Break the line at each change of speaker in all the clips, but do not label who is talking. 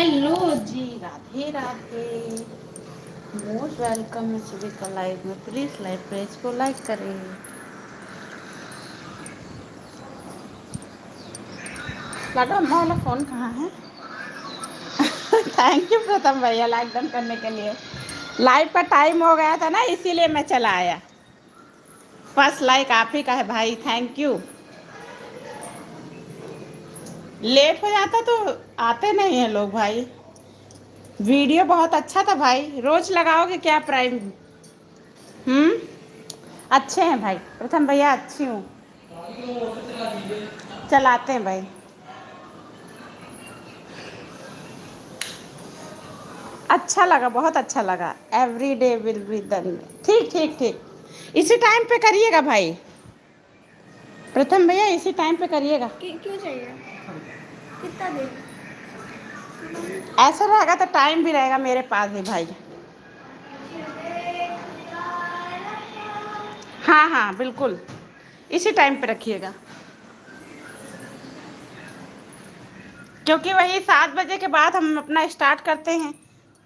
Hello जी, Radhe Radhe. Most welcome है सभी का लाइव में। प्लीज लाइव पेज को लाइक करें। लाडो अम्मा वाला फोन कहाँ है? थैंक यू प्रथम भैया लाइक डन करने के लिए। लाइव का टाइम हो गया था ना, इसीलिए मैं चला आया। फर्स्ट लाइक आप ही का है भाई, थैंक यू। लेट हो जाता तो आते नहीं है लोग भाई। वीडियो बहुत अच्छा था भाई, रोज लगाओगे क्या प्राइम? हम्म, अच्छे हैं भाई प्रथम भैया, अच्छी हूँ। चलाते हैं भाई। अच्छा लगा, बहुत अच्छा लगा। Every day will be done. ठीक ठीक ठीक, इसी टाइम पे करिएगा भाई। प्रथम भैया इसी टाइम पे करिएगा।
क्यों चाहिए? कितना देर?
ऐसा रहेगा तो टाइम भी रहेगा मेरे पास ही भाई। हाँ हाँ बिल्कुल, इसी टाइम पे रखिएगा, क्योंकि वही 7 बजे के बाद हम अपना स्टार्ट करते हैं।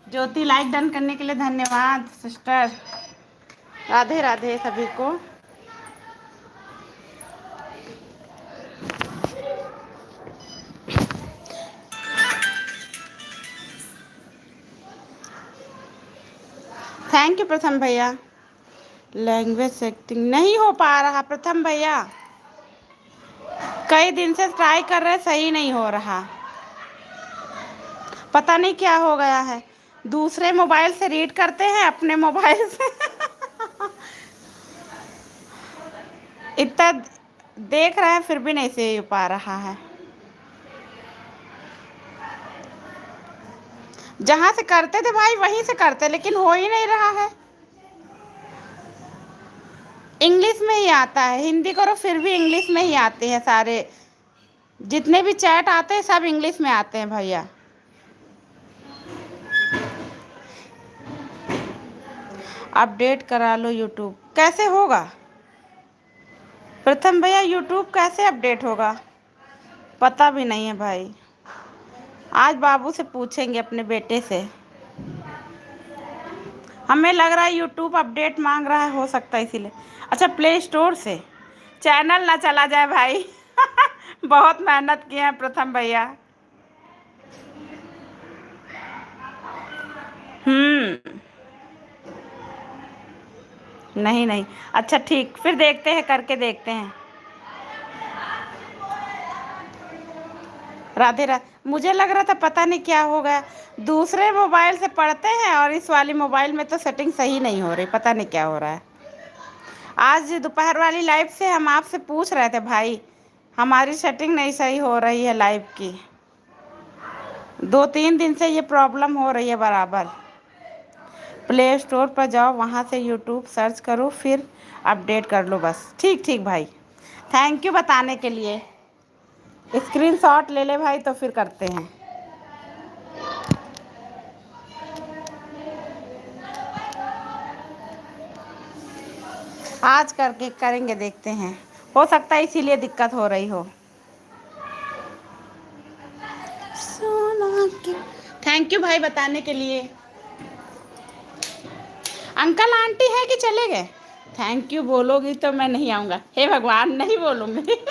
ज्योति लाइक डन करने के लिए धन्यवाद सिस्टर। राधे राधे सभी को। थैंक यू प्रथम भैया। लैंग्वेज सेटिंग नहीं हो पा रहा प्रथम भैया, कई दिन से ट्राई कर रहे, सही नहीं हो रहा। पता नहीं क्या हो गया है। दूसरे मोबाइल से रीड करते हैं, अपने मोबाइल से इतना देख रहे हैं फिर भी नहीं सही हो पा रहा है। जहां से करते थे भाई वहीं से करते, लेकिन हो ही नहीं रहा है। इंग्लिश में ही आता है, हिंदी करो फिर भी इंग्लिश में ही आते हैं सारे। जितने भी चैट आते हैं सब इंग्लिश में आते हैं भैया। अपडेट करा लो यूट्यूब, कैसे होगा प्रथम भैया? यूट्यूब कैसे अपडेट होगा, पता भी नहीं है भाई। आज बाबू से पूछेंगे, अपने बेटे से। हमें लग रहा है यूट्यूब अपडेट मांग रहा है, हो सकता है इसीलिए। अच्छा, प्ले स्टोर से चैनल ना चला जाए भाई बहुत मेहनत किए हैं प्रथम भैया। नहीं नहीं, अच्छा ठीक, फिर देखते हैं, करके देखते हैं। राधे राधे। मुझे लग रहा था पता नहीं क्या हो गया, दूसरे मोबाइल से पढ़ते हैं और इस वाली मोबाइल में तो सेटिंग सही नहीं हो रही, पता नहीं क्या हो रहा है। आज दोपहर वाली लाइव से हम आपसे पूछ रहे थे भाई, हमारी सेटिंग नहीं सही हो रही है लाइव की। 2-3 दिन से ये प्रॉब्लम हो रही है बराबर। प्ले स्टोर पर जाओ, वहाँ से यूट्यूब सर्च करो, फिर अपडेट कर लो बस। ठीक ठीक भाई, थैंक यू बताने के लिए। स्क्रीनशॉट ले ले भाई, तो फिर करते हैं। आज करके करेंगे, देखते हैं, हो सकता है इसीलिए दिक्कत हो रही हो। सोना की, थैंक यू भाई बताने के लिए। अंकल आंटी है कि चले गए? थैंक यू बोलोगी तो मैं नहीं आऊँगा। हे भगवान, नहीं बोलूँगी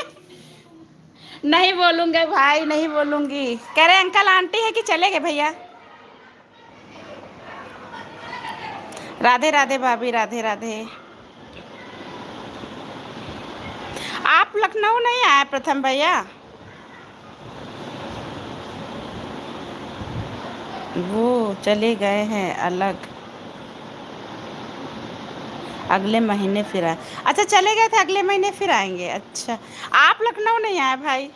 नहीं बोलूँगे भाई, नहीं बोलूँगी। कह रहे अंकल आंटी है कि चले गए भैया? राधे राधे भाभी, राधे राधे। आप लखनऊ नहीं आए प्रथम भैया? वो चले गए हैं अलग, अगले महीने फिर आए। अच्छा, चले गए थे, अगले महीने फिर आएंगे। अच्छा, आप लखनऊ नहीं आए भाई?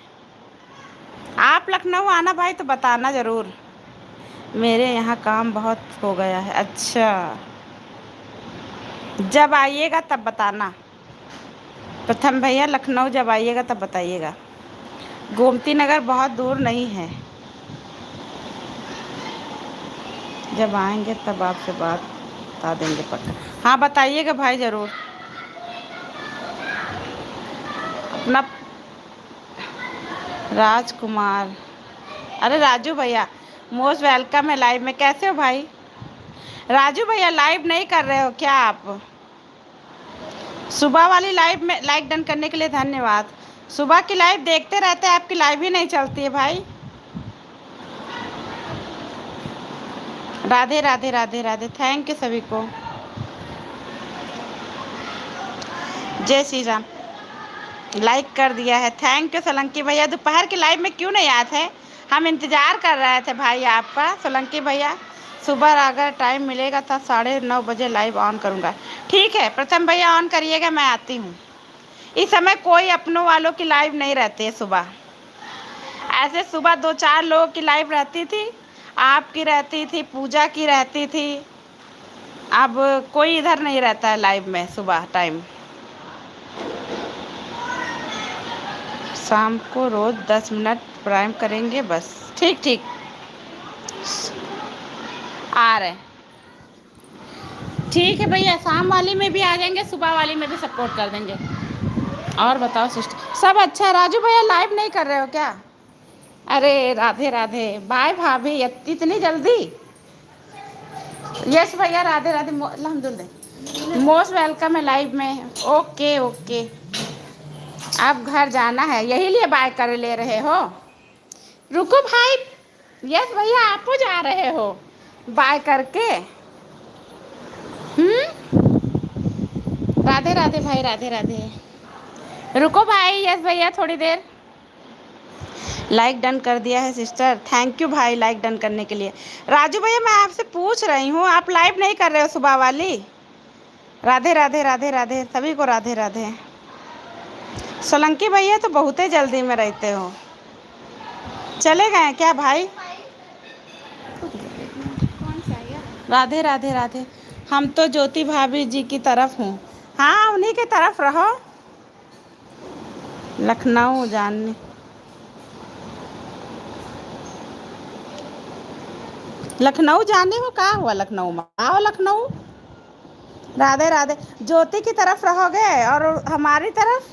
आप लखनऊ आना भाई तो बताना ज़रूर। मेरे यहाँ काम बहुत हो गया है। अच्छा, जब आइएगा तब बताना प्रथम भैया, लखनऊ जब आइएगा तब बताइएगा। गोमती नगर बहुत दूर नहीं है, जब आएंगे तब आपसे बात बता देंगे पक्का। हाँ बताइएगा भाई ज़रूर। अपना राजकुमार, अरे राजू भैया, मोस्ट वेलकम है लाइव में। कैसे हो भाई? राजू भैया लाइव नहीं कर रहे हो क्या आप? सुबह वाली लाइव में लाइक डन करने के लिए धन्यवाद। सुबह की लाइव देखते रहते हैं, आपकी लाइव ही नहीं चलती है भाई। राधे राधे राधे राधे, थैंक यू सभी को। जय श्री राम। लाइक कर दिया है, थैंक यू सोलंकी भैया। दोपहर की लाइव में क्यों नहीं आए थे? हम इंतज़ार कर रहे थे भाई आपका सोलंकी भैया। सुबह अगर टाइम मिलेगा तो 9:30 बजे लाइव ऑन करूँगा। ठीक है प्रथम भैया ऑन करिएगा, मैं आती हूँ। इस समय कोई अपनों वालों की लाइव नहीं रहती है सुबह। ऐसे सुबह 2-4 लोगों की लाइव रहती थी, आपकी रहती थी, पूजा की रहती थी। अब कोई इधर नहीं रहता है लाइव में सुबह टाइम। शाम को रोज़ 10 मिनट प्राइम करेंगे बस। ठीक ठीक आ रहे। ठीक है भैया, शाम वाली में भी आ जाएंगे, सुबह वाली में भी सपोर्ट कर देंगे। और बताओ सिस्टर, सब अच्छा है? राजू भैया लाइव नहीं कर रहे हो क्या? अरे राधे राधे, बाय भाभी, इतनी जल्दी? यस भैया राधे राधे, अल्हम्दुलिल्लाह। मोस्ट वेलकम है लाइव में। ओके ओके, अब घर जाना है, यही लिए बाय कर ले रहे हो? रुको भाई, यस भैया आप हो जा रहे हो बाय करके? राधे राधे भाई, राधे राधे। रुको भाई, यस भैया थोड़ी देर। लाइक डन कर दिया है सिस्टर, थैंक यू भाई लाइक डन करने के लिए। राजू भैया मैं आपसे पूछ रही हूँ, आप लाइव नहीं कर रहे हो सुबह वाली? राधे राधे राधे राधे, सभी को राधे राधे। सोलंकी भैया तो बहुत ही जल्दी में रहते हो, चले गए क्या भाई? राधे राधे राधे। हम तो ज्योति भाभी जी की तरफ हूँ। हाँ उन्हीं की तरफ रहो। लखनऊ जाने, लखनऊ जाने हो? कहाँ हुआ लखनऊ में? आओ लखनऊ। राधे राधे। ज्योति की तरफ रहोगे और हमारी तरफ?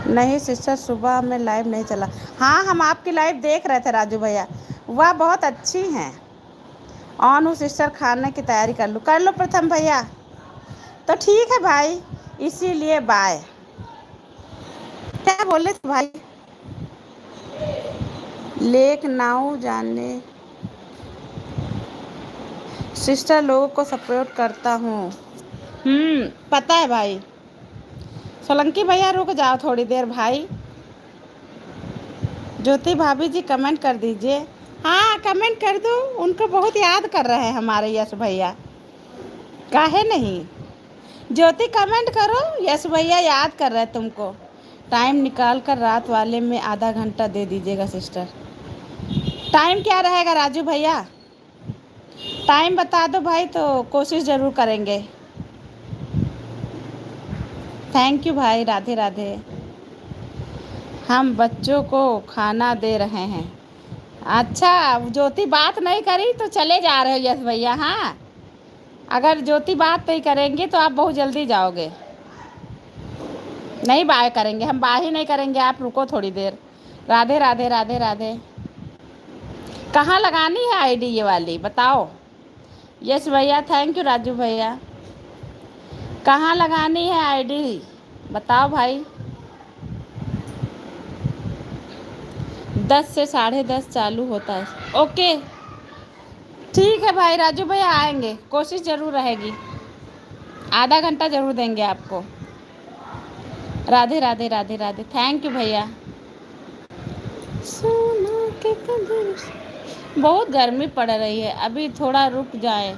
नहीं सिस्टर, सुबह में लाइव नहीं चला। हाँ हम आपकी लाइव देख रहे थे राजू भैया, वह बहुत अच्छी हैं। ऑन हूँ सिस्टर, खाने की तैयारी कर लो प्रथम भैया। तो ठीक है भाई, इसीलिए बाय। क्या बोले थे भाई? लखनऊ जाने सिस्टर लोगों को सपोर्ट करता हूँ। पता है भाई। सोलंकी भैया रुक जाओ थोड़ी देर भाई। ज्योति भाभी जी कमेंट कर दीजिए। हाँ कमेंट कर दो, उनको बहुत याद कर रहे हैं हमारे यश भैया। काहे नहीं? ज्योति कमेंट करो, यश भैया याद कर रहे हैं तुमको। टाइम निकाल कर रात वाले में आधा घंटा दे दीजिएगा सिस्टर। टाइम क्या रहेगा राजू भैया? टाइम बता दो भाई तो कोशिश ज़रूर करेंगे। थैंक यू भाई, राधे राधे। हम बच्चों को खाना दे रहे हैं। अच्छा ज्योति बात नहीं करी तो चले जा रहे हो यश भैया? हाँ अगर ज्योति बात नहीं करेंगे तो आप बहुत जल्दी जाओगे। नहीं बाय करेंगे, हम बाय ही नहीं करेंगे, आप रुको थोड़ी देर। राधे राधे राधे राधे। कहाँ लगानी है आईडी ये वाली बताओ? यस भैया थैंक यू। राजू भैया कहाँ लगानी है आईडी बताओ भाई? 10 से 10:30 चालू होता है। ओके ठीक है भाई, राजू भैया आएंगे, कोशिश ज़रूर रहेगी, आधा घंटा ज़रूर देंगे आपको। राधे राधे राधे राधे, थैंक यू भैया। सोना के कदर, बहुत गर्मी पड़ रही है, अभी थोड़ा रुक जाए।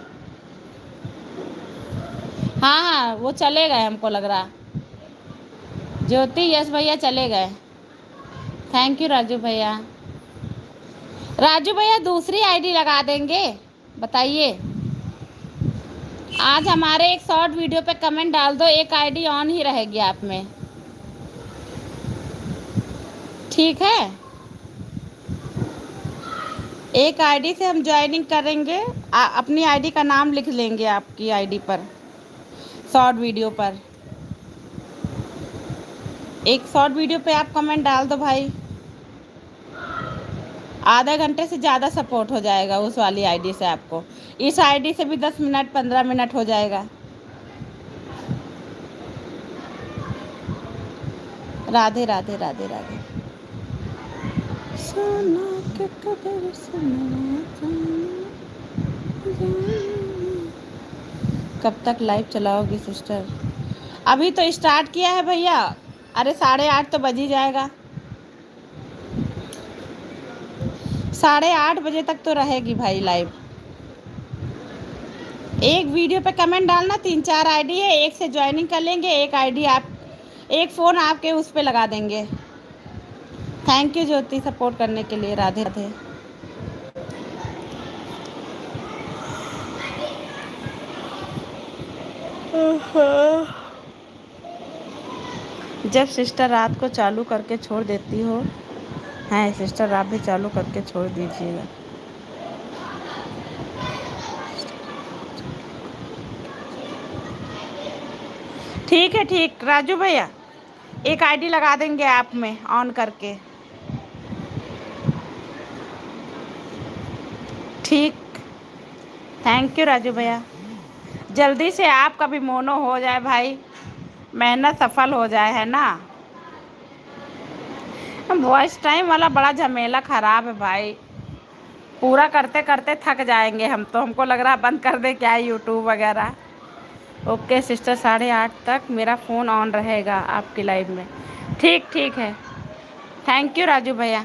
हाँ हाँ वो चले गए, हमको लग रहा ज्योति यश भैया चले गए। थैंक यू राजू भैया। राजू भैया दूसरी आईडी लगा देंगे बताइए? आज हमारे एक शॉर्ट वीडियो पे कमेंट डाल दो, एक आईडी ऑन ही रहेगी आप में, ठीक है? एक आईडी से हम ज्वाइनिंग करेंगे, अपनी आईडी का नाम लिख लेंगे आपकी आईडी पर, शॉर्ट वीडियो पर। एक शॉर्ट वीडियो पे आप कमेंट डाल दो भाई, आधा घंटे से ज़्यादा सपोर्ट हो जाएगा उस वाली आईडी से आपको। इस आईडी से भी 10 मिनट 15 मिनट हो जाएगा। राधे राधे राधे राधे। सोना के कदर सुना कब तक लाइव चलाओगी सिस्टर? अभी तो स्टार्ट किया है भैया, अरे 8:30 तो बज ही जाएगा, 8:30 बजे तक तो रहेगी भाई लाइव। एक वीडियो पे कमेंट डालना, 3-4 आईडी है, एक से ज्वाइनिंग कर लेंगे, एक आईडी आप, एक फ़ोन आपके उस पे लगा देंगे। थैंक यू ज्योति सपोर्ट करने के लिए। राधे राधे। जब सिस्टर रात को चालू करके छोड़ देती हो, हैं सिस्टर आप भी चालू करके छोड़ दीजिएगा। ठीक है ठीक राजू भैया, एक आईडी लगा देंगे आप में ऑन करके। ठीक, थैंक यू राजू भैया। जल्दी से आपका भी मोनो हो जाए भाई, मेहनत सफल हो जाए, है ना। वॉइस टाइम वाला बड़ा झमेला ख़राब है भाई, पूरा करते करते थक जाएंगे हम तो, हमको लग रहा बंद कर दे क्या यूट्यूब वगैरह। ओके सिस्टर, 8:30 तक मेरा फ़ोन ऑन रहेगा आपकी लाइव में। ठीक ठीक है, थैंक यू राजू भैया।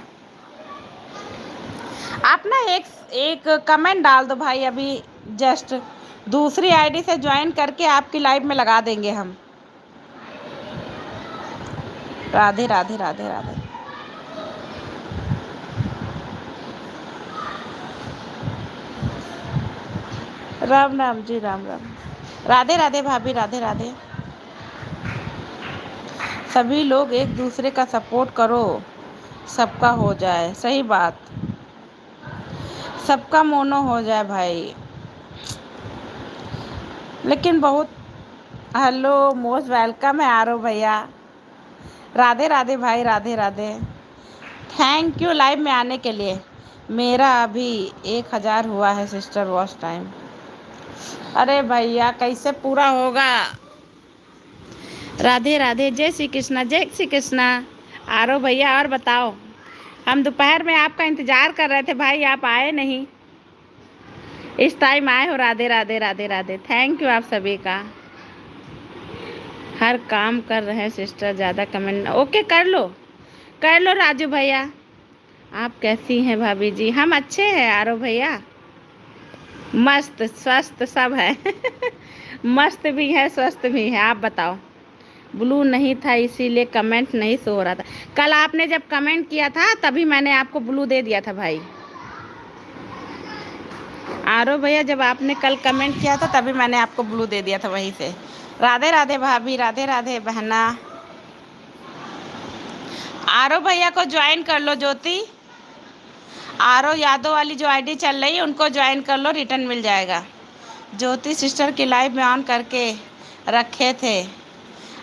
आप ना एक कमेंट डाल दो भाई, अभी जस्ट दूसरी आईडी से ज्वाइन करके आपकी लाइव में लगा देंगे हम। राधे राधे राधे राधे। राम राम जी, राम राम। राधे राधे भाभी, राधे राधे। सभी लोग एक दूसरे का सपोर्ट करो, सबका हो जाए। सही बात, सबका मोनो हो जाए भाई। लेकिन बहुत, हेलो मोस्ट वेलकम है आरो भैया। राधे राधे भाई, Radhe Radhe. Thank you live में आने के लिए। मेरा अभी 1000 हुआ है सिस्टर वॉच टाइम। अरे भैया कैसे पूरा होगा। राधे राधे, जय श्री कृष्णा, जय श्री कृष्णा। आरो भैया और बताओ, हम दोपहर में आपका इंतज़ार कर रहे थे भाई, आप आए नहीं, इस टाइम आए हो। राधे राधे राधे राधे। थैंक यू आप सभी का। हर काम कर रहे हैं सिस्टर, ज़्यादा कमेंट ओके कर लो राजू भैया। आप कैसी हैं भाभी जी? हम अच्छे हैं आरो भैया, मस्त स्वस्थ सब है मस्त भी है स्वस्थ भी है। आप बताओ। ब्लू नहीं था इसीलिए कमेंट नहीं शो हो रहा था। कल आपने जब कमेंट किया था तभी मैंने आपको ब्लू दे दिया था भाई। आरो भैया जब आपने कल कमेंट किया था तभी मैंने आपको ब्लू दे दिया था वहीं से। राधे राधे भाभी, राधे राधे बहना। आरो भैया को ज्वाइन कर लो ज्योति, आरो यादव वाली जो आईडी चल रही है उनको ज्वाइन कर लो, रिटर्न मिल जाएगा। ज्योति सिस्टर की लाइव में ऑन करके रखे थे,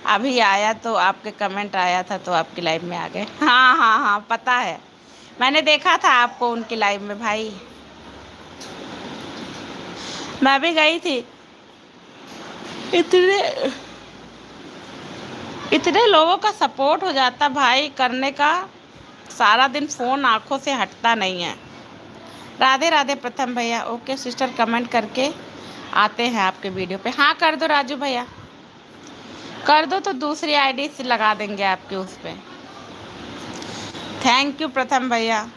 अभी आया तो आपके कमेंट आया था तो आपकी लाइव में आ गए। हाँ हाँ हाँ पता है, मैंने देखा था आपको उनकी लाइव में भाई, मैं भी गई थी। इतने लोगों का सपोर्ट हो जाता भाई करने का, सारा दिन फ़ोन आँखों से हटता नहीं है। राधे राधे प्रथम भैया। ओके सिस्टर, कमेंट करके आते हैं आपके वीडियो पे। हाँ कर दो राजू भैया, कर दो तो दूसरी आईडी से लगा देंगे आपके उस पे। थैंक यू प्रथम भैया।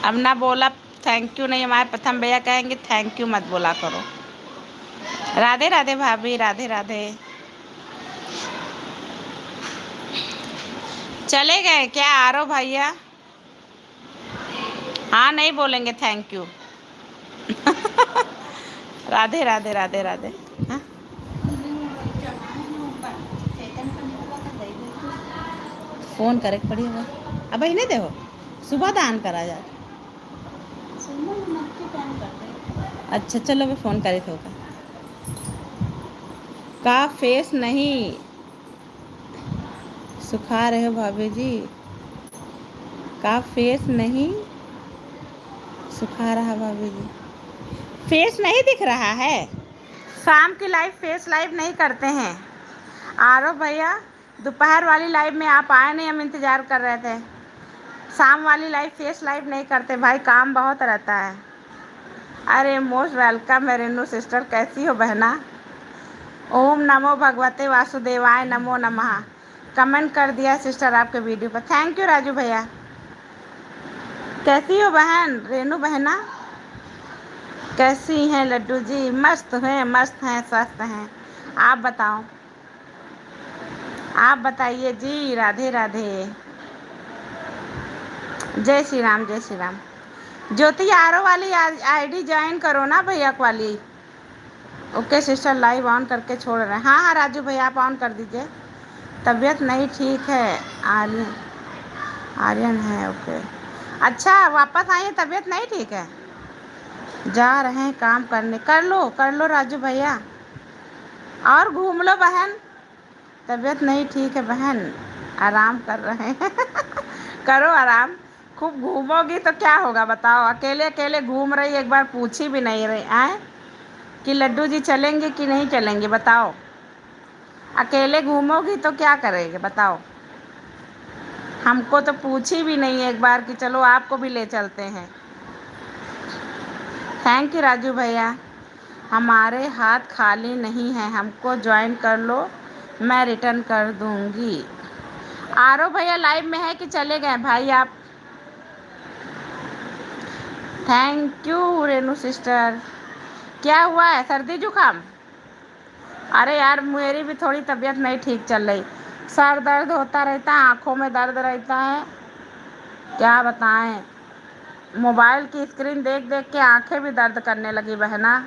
अब ना बोला थैंक यू नहीं, हमारे प्रथम भैया कहेंगे थैंक यू मत बोला करो। राधे राधे भाभी, राधे राधे। चले गए क्या आरो भैया? हाँ नहीं बोलेंगे थैंक यू राधे राधे राधे राधे। हाँ? फोन करे पड़ी हुआ अब ही नहीं देखो, सुबह दान करा जा। अच्छा चलो मैं फ़ोन करे थे का फेस नहीं सुखा रहे हो भाभी जी का फेस नहीं सुखा रहा भाभी जी फेस नहीं दिख रहा है शाम की लाइव फेस लाइव नहीं करते हैं आरो भैया दोपहर वाली लाइव में आप आए नहीं हम इंतज़ार कर रहे थे शाम वाली लाइव फेस लाइव नहीं करते भाई काम बहुत रहता है अरे मोस्ट वेलकम है रेनू सिस्टर कैसी हो बहना ओम नमो भगवते वासुदेवाय नमो नमः कमेंट कर दिया सिस्टर आपके वीडियो पर थैंक यू राजू भैया कैसी हो बहन रेनू बहना कैसी हैं लड्डू जी मस्त हैं स्वस्थ हैं आप बताओ आप बताइए जी राधे राधे जय श्री राम जय श्री राम ज्योति आरो वाली आईडी ज्वाइन करो ना भैया वाली ओके सिस्टर लाइव ऑन करके छोड़ रहे हैं हाँ राजू भैया आप ऑन कर दीजिए तबीयत नहीं ठीक है आर्यन आर्यन है ओके अच्छा वापस आइए तबीयत नहीं ठीक है जा रहे हैं काम करने कर लो राजू भैया और घूम लो बहन तबीयत नहीं ठीक है बहन आराम कर रहे हैं करो आराम खूब घूमोगी तो क्या होगा बताओ अकेले अकेले घूम रही एक बार पूछी भी नहीं रही आए कि लड्डू जी चलेंगे कि नहीं चलेंगे बताओ अकेले घूमोगी तो क्या करेंगे बताओ हमको तो पूछी भी नहीं एक बार कि चलो आपको भी ले चलते हैं थैंक यू राजू भैया हमारे हाथ खाली नहीं है हमको ज्वाइन कर लो मैं रिटर्न कर दूंगी आरो भैया लाइव में है कि चले गए भाई आप थैंक यू रेनू सिस्टर क्या हुआ है सर्दी जुकाम अरे यार मेरी भी थोड़ी तबीयत नहीं ठीक चल रही सर दर्द होता रहता है आँखों में दर्द रहता है क्या बताएं मोबाइल की स्क्रीन देख देख के आंखें भी दर्द करने लगी बहना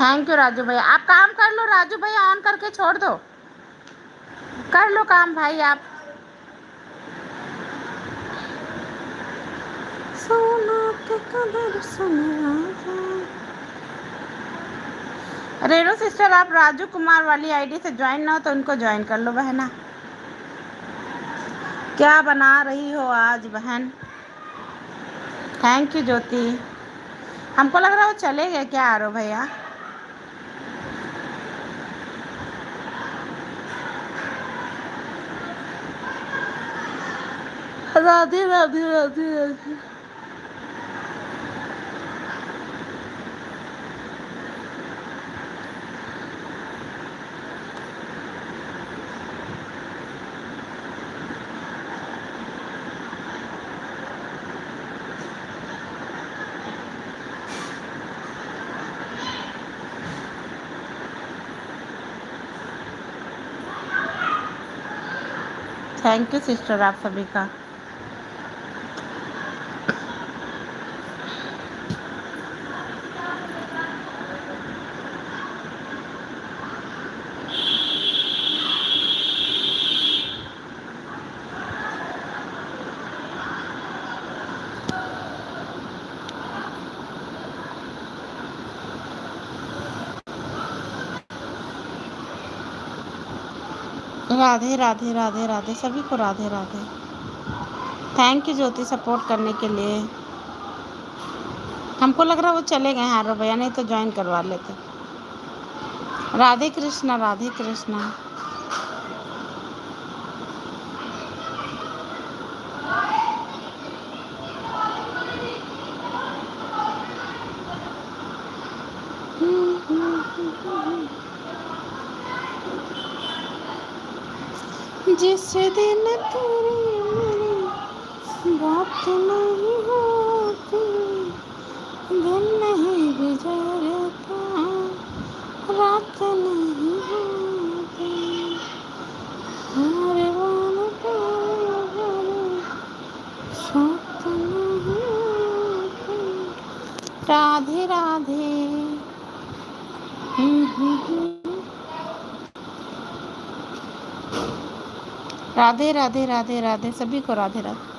थैंक यू राजू भैया आप काम कर लो राजू भैया ऑन करके छोड़ दो कर लो काम भाई आप सोना के कदर रेणु सिस्टर आप राजू कुमार वाली आईडी से ज्वाइन ना हो तो उनको ज्वाइन कर लो बहना क्या बना रही हो आज बहन थैंक यू ज्योति हमको लग रहा है वो चले गए क्या आरो भैया Radhe Radhe Radhe Radhe thank you sister आप सभी का राधे राधे राधे राधे सभी को Radhe Radhe thank you Jyoti support करने के लिए हमको लग रहा वो चले गए हैं आरो भैया नहीं तो ज्वाइन करवा लेते राधे कृष्णा राधे कृष्णा जिस दिन तेरी मेरी बात नहीं होती दिन नहीं गुजरता रात नहीं होती हर बार साथ नहीं होती राधे राधे राधे राधे राधे राधे सभी को राधे राधे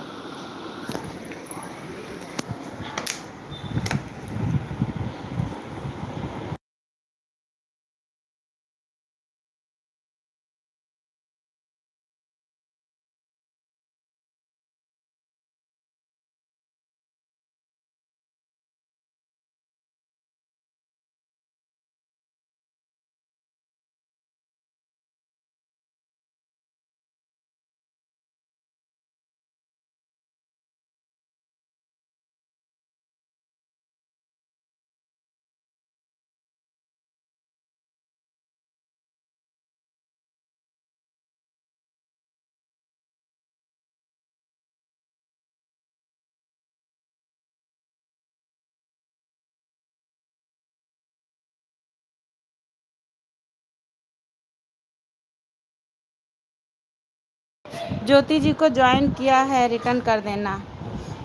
ज्योति जी को ज्वाइन किया है, रिटर्न कर देना।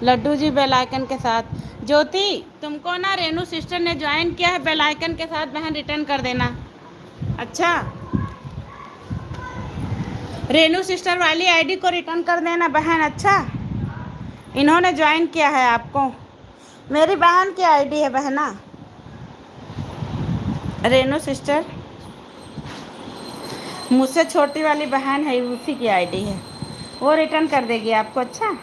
लड्डू जी बेल आइकन के साथ। ज्योति तुमको ना रेनू सिस्टर ने ज्वाइन किया है बेल आइकन के साथ, बहन रिटर्न कर देना। अच्छा, रेनू सिस्टर वाली आईडी को रिटर्न कर देना बहन। अच्छा, इन्होंने ज्वाइन किया है आपको, मेरी बहन की आईडी है बहना, रेनू सिस्टर मुझसे छोटी वाली बहन है, उसी की आईडी है, वो रिटर्न कर देगी आपको। अच्छा,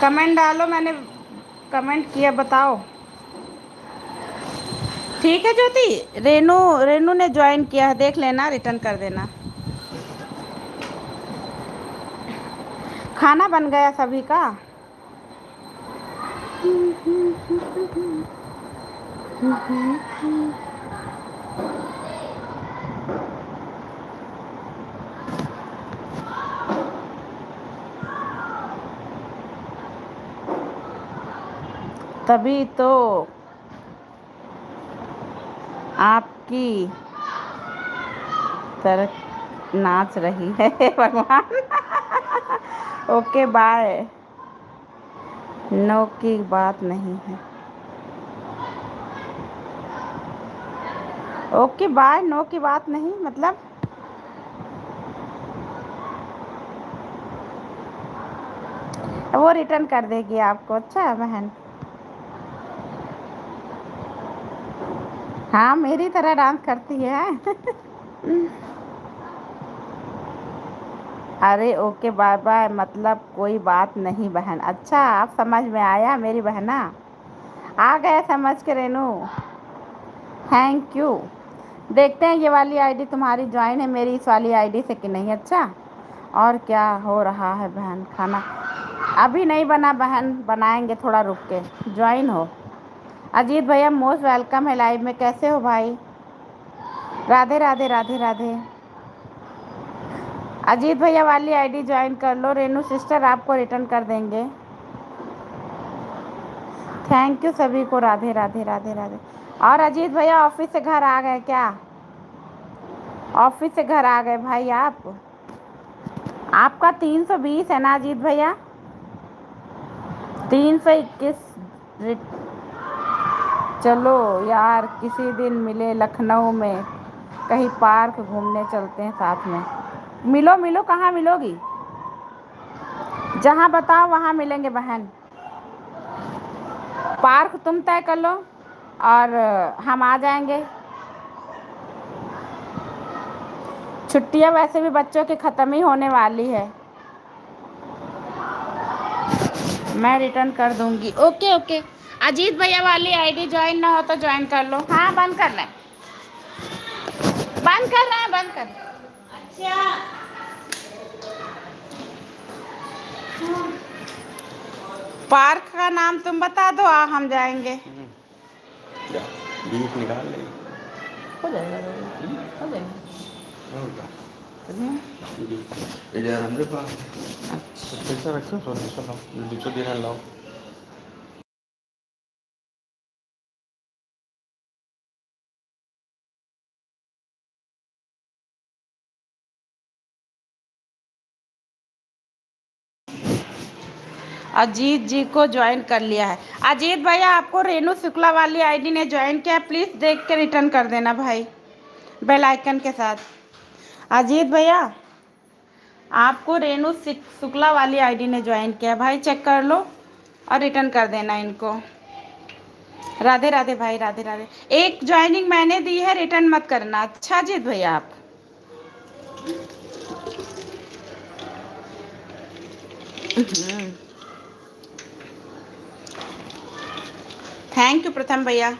कमेंट डालो, मैंने कमेंट किया, बताओ। ठीक है ज्योति, रेनू ने ज्वाइन किया है, देख लेना, रिटर्न कर देना। खाना बन गया सभी का? तभी तो आपकी तरह नाच रही है भगवान। ओके बाय, नो की बात नहीं है। ओके बाय, नो की बात नहीं मतलब? वो रिटर्न कर देगी आपको। अच्छा बहन, हाँ मेरी तरह डांस करती है। अरे ओके बाय बाय मतलब कोई बात नहीं बहन। अच्छा, आप समझ में आया मेरी बहना, आ गए समझ के रेनू, थैंक यू। देखते हैं ये वाली आईडी तुम्हारी ज्वाइन है मेरी इस वाली आईडी से कि नहीं। अच्छा, और क्या हो रहा है बहन? खाना अभी नहीं बना बहन, बनाएंगे थोड़ा रुक के। ज्वाइन हो अजीत भैया, मोस्ट वेलकम है लाइव में। कैसे हो भाई? राधे राधे राधे राधे। अजीत भैया वाली आईडी ज्वाइन कर लो, रेनू सिस्टर आपको रिटर्न कर देंगे। थैंक यू सभी को, राधे राधे राधे राधे। और अजीत भैया ऑफिस से घर आ गए क्या? ऑफिस से घर आ गए भाई आप? आपका 320 है ना अजीत भैया? 321। चलो यार किसी दिन मिले लखनऊ में, कहीं पार्क घूमने चलते हैं साथ में। मिलो मिलो, कहाँ मिलोगी? जहाँ बताओ वहाँ मिलेंगे बहन। पार्क तुम तय कर लो और हम आ जाएंगे। छुट्टियाँ वैसे भी बच्चों की ख़त्म ही होने वाली है, मैं रिटर्न कर दूंगी। ओके ओके, अजीत भैया वाली आईडी ज्वाइन ना हो तो ज्वाइन कर लो। हाँ बंद कर लें, बंद कर रहे हैं, बंद कर। अच्छा, पार्क का नाम तुम बता दो, हम जाएंगे।
बीफ निकाल ले,
हो जाएगा, हो जाएगा।
इधर हमरे पास पैसा रखो, चलो 200 देना लाओ।
अजीत जी को ज्वाइन कर लिया है। अजीत भैया आपको रेनू शुक्ला वाली आईडी ने ज्वाइन किया, प्लीज़ देख के रिटर्न कर देना भाई, बेल आइकन के साथ। अजीत भैया आपको रेनू शुक्ला वाली आईडी ने ज्वाइन किया भाई, चेक कर लो और रिटर्न कर देना इनको। राधे राधे भाई, राधे राधे। एक ज्वाइनिंग मैंने दी है, रिटर्न मत करना। अच्छा अजीत भैया आप थैंक यू प्रथम भैया।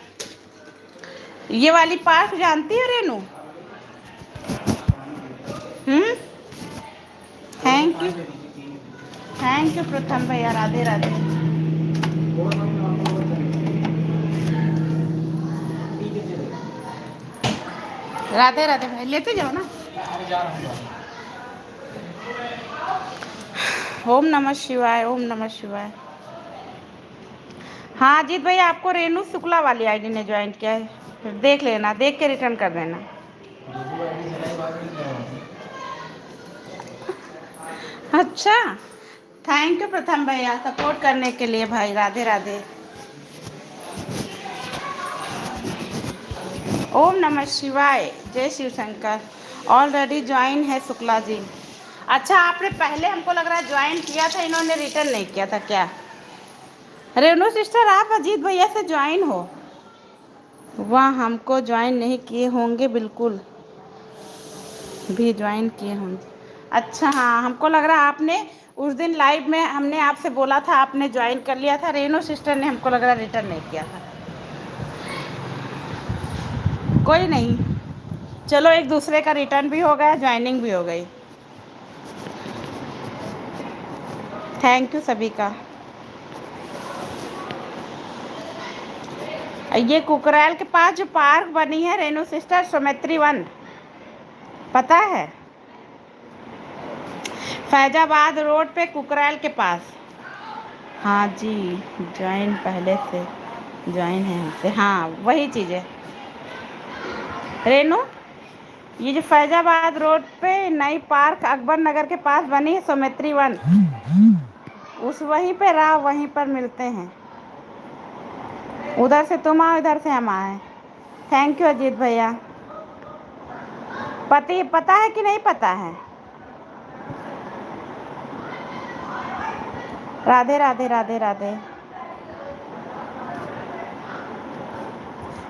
ये वाली पार्क जानती है रेनू? थैंक यू प्रथम भैया, राधे राधे। राधे राधे भाई, लेते जाओ ना। ओम नमः शिवाय, ओम नमः शिवाय। हाँ अजीत भैया आपको रेनू शुक्ला वाली आईडी ने ज्वाइन किया है, फिर देख लेना, देख के रिटर्न कर देना। अच्छा, थैंक यू प्रथम भैया सपोर्ट करने के लिए भाई। राधे राधे। ओम नमः शिवाय। जय शिव शंकर। ऑलरेडी ज्वाइन है शुक्ला जी। अच्छा, आपने पहले हमको लग रहा है ज्वाइन किया था, इन्होंने रिटर्न नहीं किया था क्या? रेणु सिस्टर, आप अजीत भैया से ज्वाइन हो? वह हमको ज्वाइन नहीं किए होंगे, बिल्कुल भी ज्वाइन किए होंगे। अच्छा, हाँ, हमको लग रहा है आपने उस दिन लाइव में हमने आपसे बोला था, आपने ज्वाइन कर लिया था। रेणु सिस्टर ने हमको लग रहा है रिटर्न नहीं किया था। कोई नहीं, चलो एक दूसरे का रिटर्न भी हो गया, ज्वाइनिंग भी हो गई। थैंक यू सभी का। ये कुकरैल के पास जो पार्क बनी है रेणु सिस्टर, सुमित्री वन, पता है? फैजाबाद रोड पे कुकरैल के पास। हाँ जी, ज्वाइन पहले से ज्वाइन है हमसे। हाँ, वही चीज़ है रेणु। ये जो फैजाबाद रोड पे नई पार्क अकबर नगर के पास बनी है सुमित्री वन, उस वहीं पे रहा, वहीं पर मिलते हैं। उधर से तुम आओ, इधर से हम आए। थैंक यू अजीत भैया। पता है कि नहीं पता है? राधे राधे राधे राधे।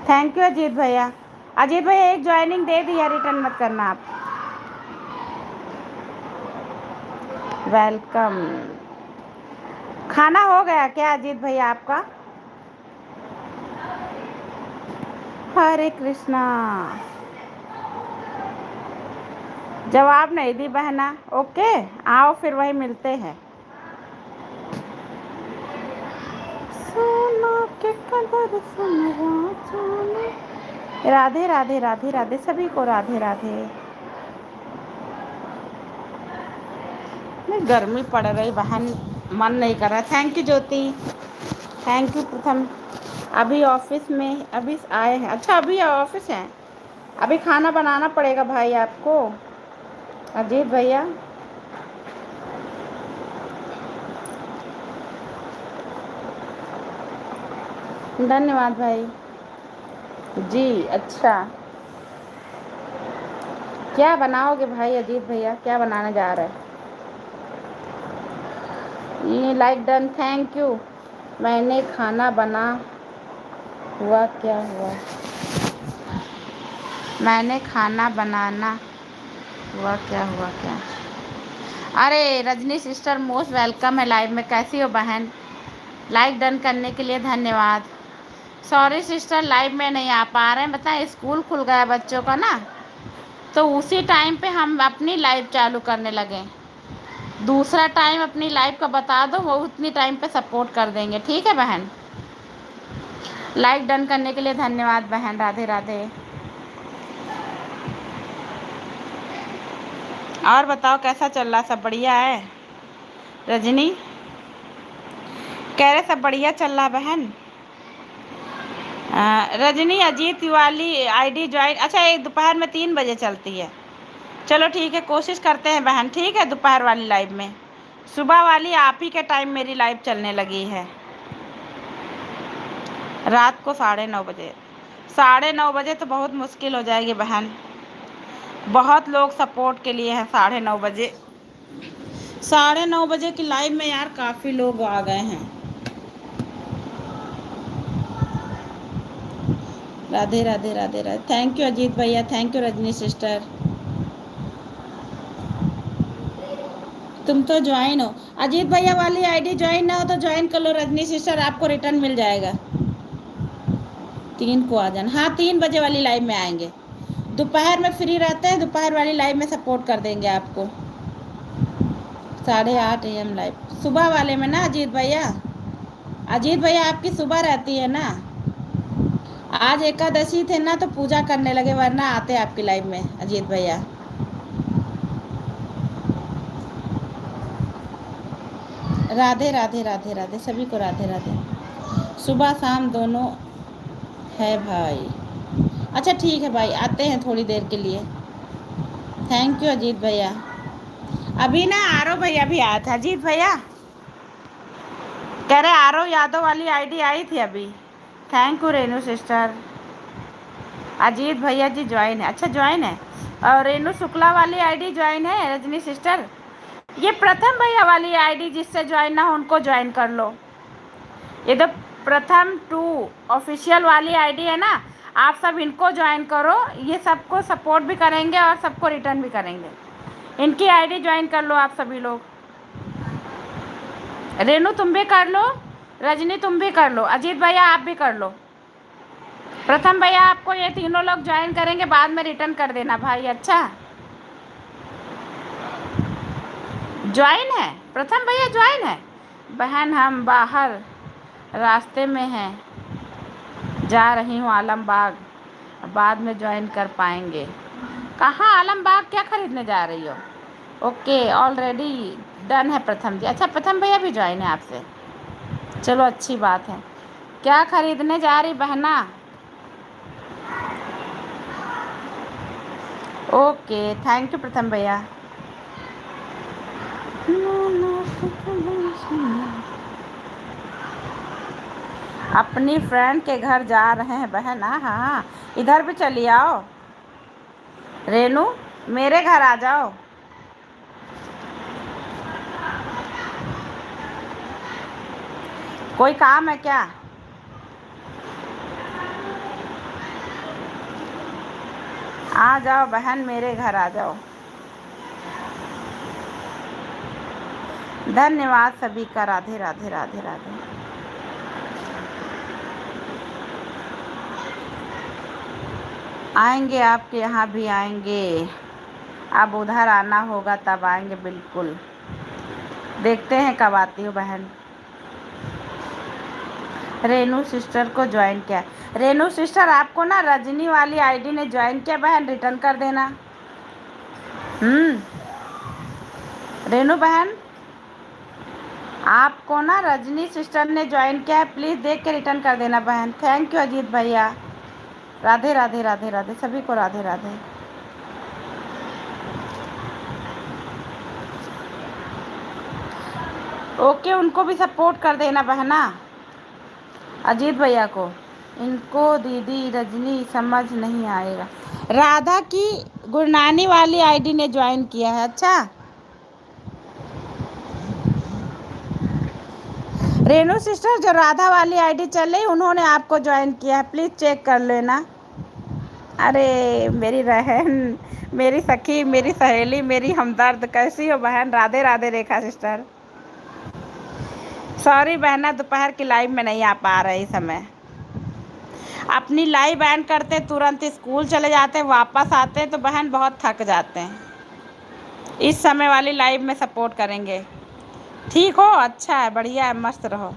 थैंक यू अजीत भैया। अजीत भैया एक ज्वाइनिंग दे दिया, रिटर्न मत करना आप। वेलकम। खाना हो गया क्या अजीत भैया आपका? हरे कृष्णा। जवाब नहीं दी बहना। ओके, आओ फिर वही मिलते हैं। सोना के कदर सुनवा जाने। राधे राधे राधे राधे सभी को। राधे राधे। नहीं, गर्मी पड़ रही बहन, मन नहीं कर रहा। Thank you Jyoti. Thank you प्रथम। अभी ऑफिस में अभी आए हैं। अच्छा, अभी ऑफिस हैं। अभी खाना बनाना पड़ेगा भाई आपको अजीत भैया। धन्यवाद भाई जी। अच्छा, क्या बनाओगे भाई अजीत भैया? क्या बनाने जा रहे हैं? ये लाइक डन, थैंक यू। मैंने खाना बना हुआ क्या हुआ? मैंने खाना बनाना हुआ क्या हुआ क्या? अरे रजनी सिस्टर, मोस्ट वेलकम है लाइव में। कैसी हो बहन? लाइक डन करने के लिए धन्यवाद। सॉरी सिस्टर, लाइव में नहीं आ पा रहे हैं, बताएं स्कूल खुल गया बच्चों का ना, तो उसी टाइम पे हम अपनी लाइव चालू करने लगे। दूसरा टाइम अपनी लाइव का बता दो, वो उतनी टाइम पे सपोर्ट कर देंगे, ठीक है बहन? लाइक डन करने के लिए धन्यवाद बहन। राधे राधे। और बताओ कैसा चल रहा? सब बढ़िया है? रजनी कह रहे सब बढ़िया चल रहा बहन। रजनी अजीत वाली आईडी ज्वाइन। अच्छा, एक दोपहर में 3 बजे चलती है। चलो ठीक है, कोशिश करते हैं बहन, ठीक है? दोपहर वाली लाइव में। सुबह वाली आप ही के टाइम मेरी लाइव चलने लगी है। रात को 9:30 बजे। 9:30 बजे तो बहुत मुश्किल हो जाएगी बहन। बहुत लोग सपोर्ट के लिए हैं 9:30 बजे। 9:30 बजे की लाइव में यार काफ़ी लोग आ गए हैं। राधे राधे राधे राधे। थैंक यू अजीत भैया। Thank you Rajni sister. तुम तो ज्वाइन हो। अजीत भैया वाली आईडी ज्वाइन ना हो तो ज्वाइन कर लो रजनी सिस्टर, आपको रिटर्न मिल जाएगा। 3 को आ जाना। हाँ, 3 बजे वाली लाइव में आएंगे। दोपहर में फ्री रहते हैं, दोपहर वाली लाइव में सपोर्ट कर देंगे आपको। 8:30 AM लाइव। सुबह वाले में ना अजीत भैया? अजीत भैया आपकी सुबह रहती है ना? आज एकादशी थे ना, तो पूजा करने लगे, वरना आते आपकी लाइव में अजीत भैया। राधे राधे राधे राधे सभी को। राधे राधे। सुबह शाम दोनों है भाई। अच्छा ठीक है भाई, आते हैं थोड़ी देर के लिए। थैंक यू अजीत भैया। अभी ना आरव भैया भी आया था, अजीत भैया कह रहे आरव यादव वाली आईडी आई थी अभी। Thank you Renu sister. Ajit भैया जी ज्वाइन है, अच्छा ज्वाइन है। और रेनू शुक्ला वाली आईडी ज्वाइन है रजनी सिस्टर। ये प्रथम भैया वाली आईडी जिससे ज्वाइन ना हो उनको ज्वाइन कर लो। ये तो प्रथम 2 ऑफिशियल वाली आईडी है ना, आप सब इनको ज्वाइन करो। ये सबको सपोर्ट भी करेंगे और सबको रिटर्न भी करेंगे। इनकी आईडी ज्वाइन कर लो आप सभी लोग। रेनू तुम भी कर लो, रजनी तुम भी कर लो, अजीत भैया आप भी कर लो। प्रथम भैया आपको ये तीनों लोग ज्वाइन करेंगे, बाद में रिटर्न कर देना भाई। अच्छा ज्वाइन है, प्रथम भैया ज्वाइन है। बहन हम बाहर रास्ते में हैं, जा रही हूँ आलमबाग, बाद में ज्वाइन कर पाएंगे। कहाँ आलमबाग, क्या खरीदने जा रही हो? ओके ऑलरेडी डन है प्रथम जी। अच्छा प्रथम भैया भी ज्वाइन है आपसे, चलो अच्छी बात है। क्या खरीदने जा रही बहना? ओके थैंक यू प्रथम भैया। अपनी फ्रेंड के घर जा रहे हैं बहन। हाँ इधर भी चली आओ रेनू, मेरे घर आ जाओ। कोई काम है क्या? आ जाओ बहन, मेरे घर आ जाओ। धन्यवाद सभी का, राधे राधे राधे राधे। आएंगे आपके यहाँ भी आएंगे, अब उधर आना होगा तब आएंगे बिल्कुल। देखते हैं कब आती हो बहन। रेनू सिस्टर को ज्वाइन किया। रेनू सिस्टर आपको ना रजनी वाली आईडी ने ज्वाइन किया बहन, रिटर्न कर देना। रेनू बहन आपको ना रजनी सिस्टर ने ज्वाइन किया है, प्लीज़ देख के रिटर्न कर देना बहन। थैंक यू अजीत भैया, राधे राधे राधे राधे सभी को, राधे राधे। ओके उनको भी सपोर्ट कर देना बहना, अजीत भैया को। इनको दीदी रजनी समझ नहीं आएगा। राधा की गुरनानी वाली आईडी ने ज्वाइन किया है। अच्छा रेनू सिस्टर जो राधा वाली आईडी चल रही उन्होंने आपको ज्वाइन किया है, प्लीज़ चेक कर लेना। अरे मेरी बहन, मेरी सखी, मेरी सहेली, मेरी हमदर्द, कैसी हो बहन? राधे राधे रेखा सिस्टर। सॉरी बहना, दोपहर की लाइव में नहीं आ पा रही समय। अपनी लाइव एंड करते तुरंत स्कूल चले जाते, वापस आते तो बहन बहुत थक जाते हैं। इस समय वाली लाइव में सपोर्ट करेंगे। ठीक हो? अच्छा है, बढ़िया है, मस्त रहो।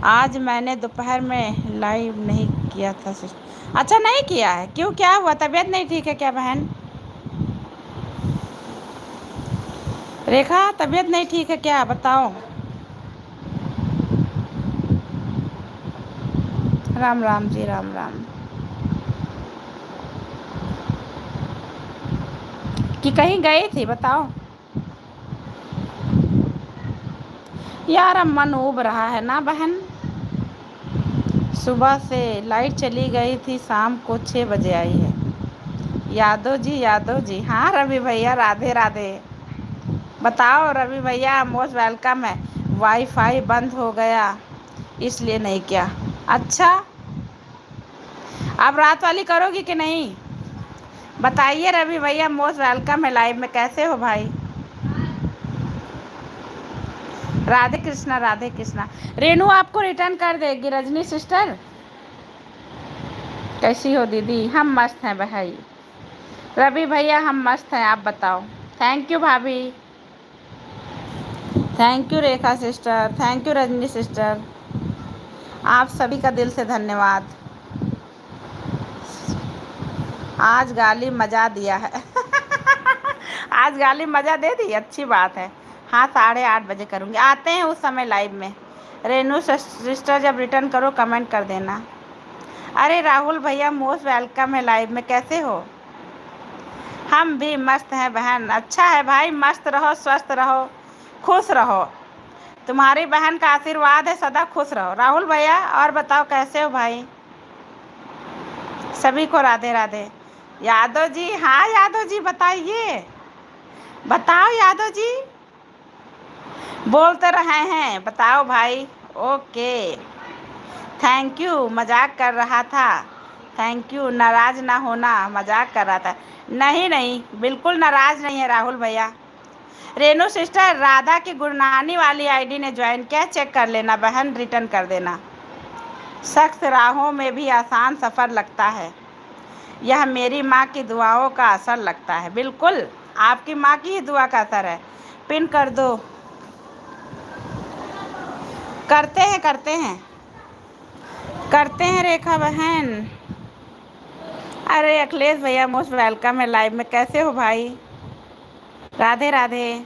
आज मैंने दोपहर में लाइव नहीं किया था सिस्टर। अच्छा नहीं किया है, क्यों, क्या हुआ? तबीयत नहीं ठीक है क्या बहन? रेखा तबीयत नहीं ठीक है क्या, बताओ। राम राम जी, राम राम। कि कहीं गई थी, बताओ यार। अब मन उब रहा है ना बहन, सुबह से लाइट चली गई थी, शाम को 6 बजे आई है। यादव जी, हाँ रवि भैया राधे राधे। बताओ रवि भैया, मोस्ट वेलकम है। वाईफाई बंद हो गया इसलिए नहीं किया। अच्छा आप रात वाली करोगी कि नहीं? बताइए रवि भैया, मोस्ट वेलकम है लाइव में। कैसे हो भाई? राधे कृष्णा, राधे कृष्णा। रेनू आपको रिटर्न कर देगी। रजनी सिस्टर कैसी हो दीदी? हम मस्त हैं भाई। रवि भैया हम मस्त हैं, आप बताओ। थैंक यू भाभी, thank you Rekha sister, thank you Rajni sister, आप सभी का दिल से धन्यवाद। आज गाली मजा दिया है आज गाली मजा दे दी, अच्छी बात है। हाँ 8:30 बजे करूँगी, आते हैं उस समय लाइव में। रेनू सिस्टर जब रिटर्न करो कमेंट कर देना। अरे राहुल भैया मोस्ट वेलकम है लाइव में, कैसे हो? हम भी मस्त हैं बहन। अच्छा है भाई, मस्त रहो, स्वस्थ रहो, खुश रहो। तुम्हारी बहन का आशीर्वाद है, सदा खुश रहो। राहुल भैया और बताओ कैसे हो भाई? सभी को राधे राधे। यादव जी, हाँ यादव जी बताइए, बताओ यादव जी, बोलते रहे हैं, बताओ भाई। ओके, थैंक यू, मजाक कर रहा था। थैंक यू, नाराज ना होना, मजाक कर रहा था। नहीं नहीं, बिल्कुल नाराज नहीं है राहुल भैया। रेनू सिस्टर, राधा की गुरनानी वाली आईडी ने ज्वाइन किया, चेक कर लेना बहन, रिटर्न कर देना। सख्त राहों में भी आसान सफ़र लगता है, यह मेरी माँ की दुआओं का असर लगता है। बिल्कुल आपकी माँ की ही दुआ का असर है। पिन कर दो। करते हैं करते हैं करते हैं रेखा बहन। अरे अखिलेश भैया, मोस्ट वेलकम है लाइव में। कैसे हो भाई? राधे राधे।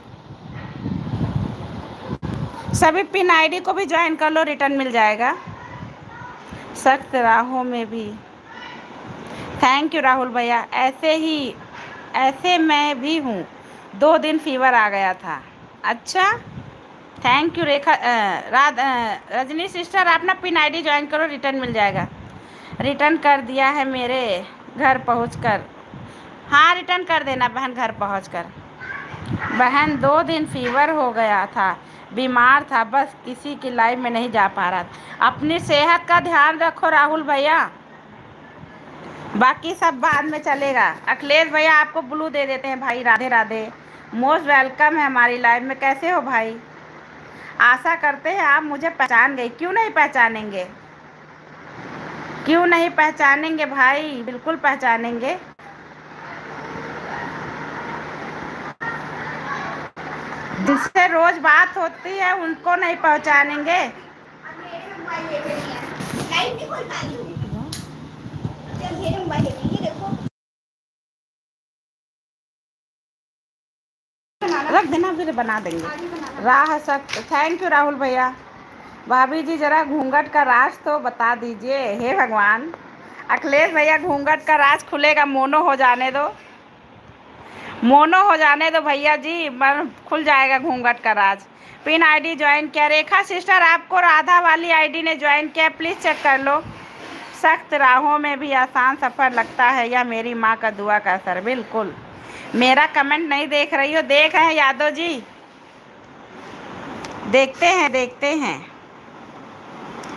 सभी पिन आईडी को भी ज्वाइन कर लो, रिटर्न मिल जाएगा। सख्त राहों में भी। थैंक यू राहुल भैया। ऐसे मैं भी हूँ, 2 दिन फीवर आ गया था। अच्छा, thank you Rekha. Rajni sister, आप ना पिन आईडी ज्वाइन करो, रिटर्न मिल जाएगा। रिटर्न कर दिया है मेरे घर पहुँचकर। हाँ, रिटर्न कर देना बहन घर पहुँचकर। बहन 2 दिन फीवर हो गया था, बीमार था, बस किसी की लाइव में नहीं जा पा रहा था। अपनी सेहत का ध्यान रखो राहुल भैया, बाकी सब बाद में चलेगा। अखिलेश भैया आपको ब्लू दे देते हैं भाई। राधे राधे, मोस्ट वेलकम है हमारी लाइव में। कैसे हो भाई? आशा करते हैं आप मुझे पहचान गए। क्यों नहीं पहचानेंगे, क्यों नहीं पहचानेंगे भाई, बिल्कुल पहचानेंगे। जिससे रोज बात होती है उनको नहीं पहचानेंगे। रख देना, फिर बना देंगे। राह सख्त। थैंक यू राहुल भैया। भाभी जी जरा घूंघट का राज तो बता दीजिए। हे भगवान, अखिलेश भैया घूंघट का राज खुलेगा, मोनो हो जाने दो, मोनो हो जाने दो भैया जी, मन खुल जाएगा घूंघट का राज। पिन आईडी ज्वाइन किया। रेखा सिस्टर, आपको राधा वाली आईडी ने ज्वाइन किया, प्लीज़ चेक कर लो। सख्त राहों में भी आसान सफ़र लगता है, यह मेरी माँ का दुआ का असर। बिल्कुल। मेरा कमेंट नहीं देख रही हो? देख रहे हैं यादव जी, देखते हैं देखते हैं।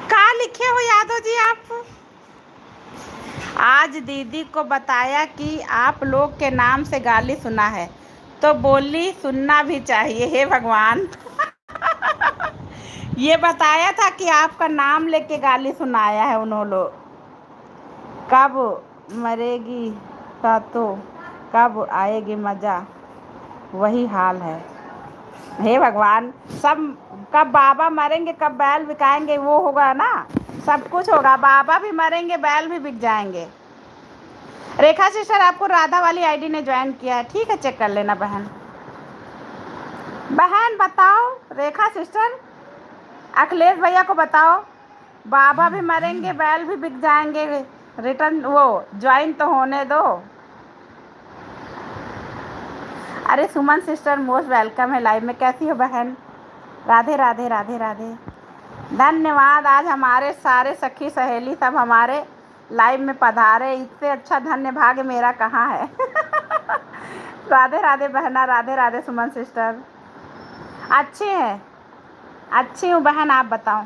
कहाँ लिखे हो यादव जी आप? आज दीदी को बताया कि आप लोग के नाम से गाली सुना है, तो बोली सुनना भी चाहिए। हे भगवान ये बताया था कि आपका नाम लेके गाली सुनाया है उन्होंने। कब मरेगी तो कब आएगी मज़ा, वही हाल है। हे भगवान, सब कब बाबा मरेंगे, कब बैल बिकाएंगे, वो होगा ना, सब कुछ होगा। बाबा भी मरेंगे, बैल भी बिक जाएंगे। रेखा सिस्टर, आपको राधा वाली आईडी ने ज्वाइन किया है, ठीक है, चेक कर लेना बहन। बहन बताओ रेखा सिस्टर, अखिलेश भैया को बताओ, बाबा भी मरेंगे, बैल भी बिक जाएंगे, रिटर्न वो ज्वाइन तो होने दो। अरे सुमन सिस्टर, मोस्ट वेलकम है लाइव में। कैसी हो बहन? राधे राधे राधे राधे। धन्यवाद, आज हमारे सारे सखी सहेली सब हमारे लाइव में पधारे, इससे अच्छा धन्य भाग्य मेरा कहाँ है राधे राधे बहना, राधे राधे सुमन सिस्टर। अच्छी है, अच्छी हूँ बहन, आप बताओ।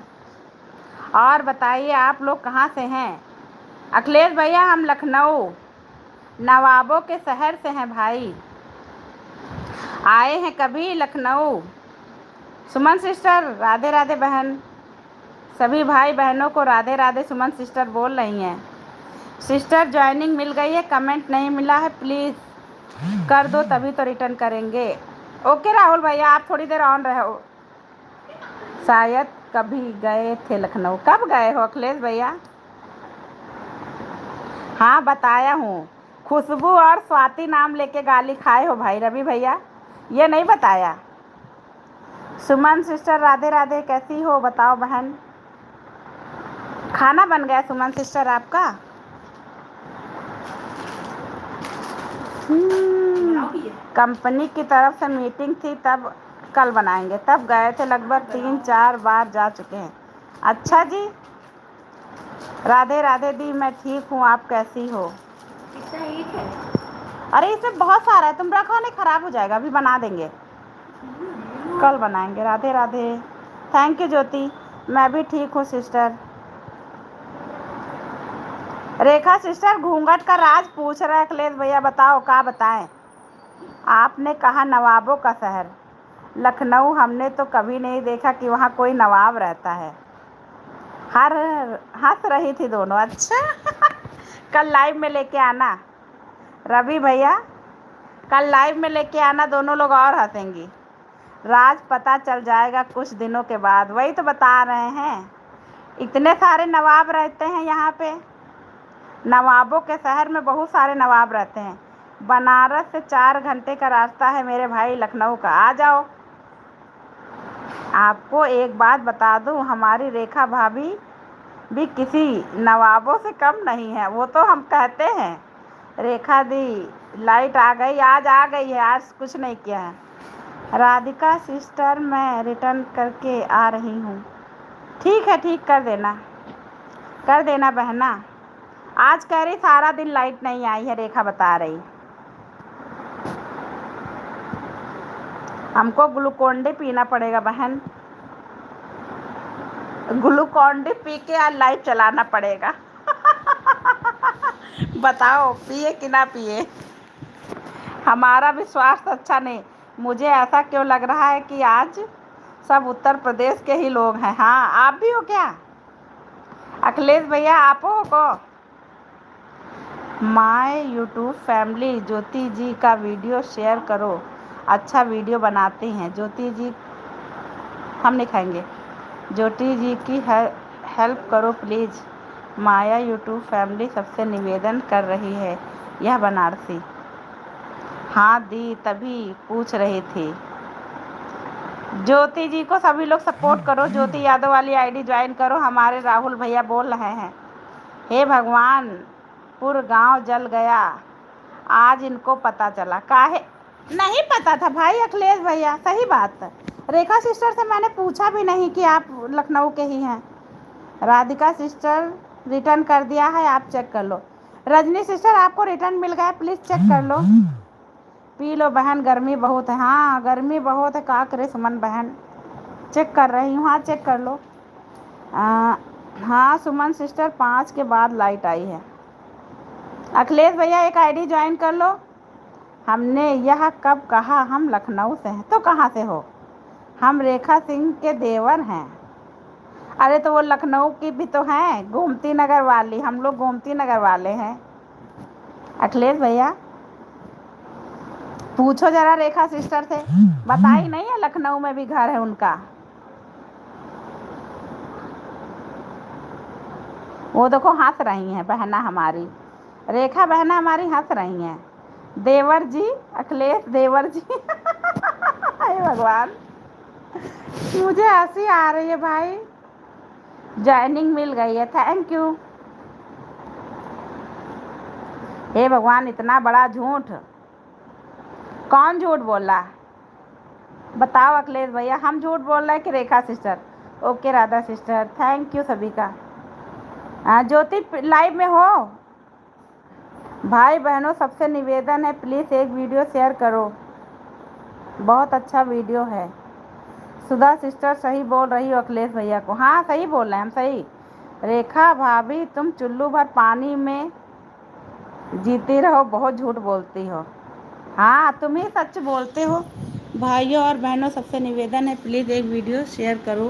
और बताइए आप लोग कहाँ से हैं? अखिलेश भैया, हम लखनऊ नवाबों के शहर से हैं भाई। आए हैं कभी लखनऊ? सुमन सिस्टर, राधे राधे बहन। सभी भाई बहनों को राधे राधे सुमन सिस्टर बोल रही हैं। सिस्टर ज्वाइनिंग मिल गई है, कमेंट नहीं मिला है, प्लीज़ कर दो, तभी तो रिटर्न करेंगे। ओके राहुल भैया, आप थोड़ी देर ऑन रहो। शायद कभी गए थे लखनऊ। कब गए हो अखिलेश भैया? हाँ बताया हूँ, खुशबू और स्वाति नाम लेके गाली खाए हो भाई रवि भैया, ये नहीं बताया। सुमन सिस्टर, राधे राधे, कैसी हो बताओ बहन? खाना बन गया सुमन सिस्टर आपका? कंपनी की तरफ से मीटिंग थी, तब कल बनाएंगे, तब गए थे, लगभग 3-4 बार जा चुके हैं। अच्छा जी, राधे राधे दी, मैं ठीक हूँ, आप कैसी हो?
कितना एक है?
अरे इसमें बहुत सारा है, तुम रखो नहीं, खराब हो जाएगा, अभी बना देंगे, कल बनाएंगे। राधे राधे, थैंक यू ज्योति, मैं भी ठीक हूँ सिस्टर। रेखा सिस्टर घूंघट का राज पूछ रहा है अखिलेश भैया, बताओ क्या बताएं। आपने कहा नवाबों का शहर लखनऊ, हमने तो कभी नहीं देखा कि वहाँ कोई नवाब रहता है। हंस रही थी दोनों। अच्छा कल लाइव में लेके आना रवि भैया, कल लाइव में लेके आना, दोनों लोग और हंसेंगी। राज पता चल जाएगा कुछ दिनों के बाद, वही तो बता रहे हैं, इतने सारे नवाब रहते हैं यहाँ पे। नवाबों के शहर में बहुत सारे नवाब रहते हैं। बनारस से 4 घंटे का रास्ता है मेरे भाई लखनऊ का, आ जाओ। आपको एक बात बता दूं, हमारी रेखा भाभी भी किसी नवाबों से कम नहीं है, वो तो हम कहते हैं। रेखा दी लाइट आ गई, आज आ गई है, आज कुछ नहीं किया है। राधिका सिस्टर मैं रिटर्न करके आ रही हूँ। ठीक है, ठीक कर देना बहना। आज कह रही सारा दिन लाइट नहीं आई है, रेखा बता रही। हमको ग्लूकोन डी पीना पड़ेगा बहन, ग्लूकोन डी पी के आज लाइट चलाना पड़ेगा। बताओ पिए कि ना पिए। हमारा भी स्वास्थ्य अच्छा नहीं, मुझे ऐसा क्यों लग रहा है कि आज सब उत्तर प्रदेश के ही लोग हैं। हाँ, आप भी हो क्या अखिलेश भैया, आप हो को? माय यूट्यूब फैमिली, ज्योति जी का वीडियो शेयर करो, अच्छा वीडियो बनाती हैं ज्योति जी, हम नहीं खाएंगे। ज्योति जी की हेल्प करो प्लीज़। माया यूट्यूब फैमिली सबसे निवेदन कर रही है, यह बनारसी। हाँ दी, तभी पूछ रही थी। ज्योति जी को सभी लोग सपोर्ट करो, ज्योति यादव वाली आईडी ज्वाइन करो। हमारे राहुल भैया बोल रहे हैं, हे भगवान पूरा गांव जल गया, आज इनको पता चला। काहे नहीं पता था भाई अखिलेश भैया, सही बात। रेखा सिस्टर से मैंने पूछा भी नहीं कि आप लखनऊ के ही हैं। राधिका सिस्टर रिटर्न कर दिया है, आप चेक कर लो। रजनी सिस्टर आपको रिटर्न मिल गया, प्लीज़ चेक कर लो। पी लो बहन, गर्मी बहुत है। हाँ गर्मी बहुत है, का करे सुमन बहन, चेक कर रही हूँ। हाँ चेक कर लो। हाँ सुमन सिस्टर 5 के बाद लाइट आई है। अखिलेश भैया एक आईडी ज्वाइन कर लो। हमने यह कब कहा हम लखनऊ से हैं? तो कहाँ से हो? हम रेखा सिंह के देवर हैं। अरे तो वो लखनऊ की भी तो हैं, गोमती नगर वाली, हम लोग गोमती नगर वाले हैं। अखिलेश भैया पूछो जरा रेखा सिस्टर से, बताई नहीं है लखनऊ में भी घर है उनका। वो देखो हंस रही हैं बहना हमारी, रेखा बहना हमारी हंस रही हैं। देवर जी, अखिलेश देवर जी। हे भगवान, मुझे हंसी आ रही है भाई। ज्वाइनिंग मिल गई है, थैंक यू। हे भगवान, इतना बड़ा झूठ, कौन झूठ बोला? बताओ अखिलेश भैया, हम झूठ बोल रहे हैं कि Rekha sister? Okay Radha sister, thank you सभी का। ज्योति लाइव में हो? भाई बहनों सबसे निवेदन है, प्लीज़ एक वीडियो शेयर करो, बहुत अच्छा वीडियो है। सुधा सिस्टर सही बोल रही हो अखिलेश भैया को। हाँ सही बोल रहे हैं हम, सही। रेखा भाभी तुम चुल्लू भर पानी में जीती रहो, बहुत झूठ बोलती हो। हाँ तुम ही सच बोलते हो। भाइयों और बहनों सबसे निवेदन है, प्लीज़ एक वीडियो शेयर करो।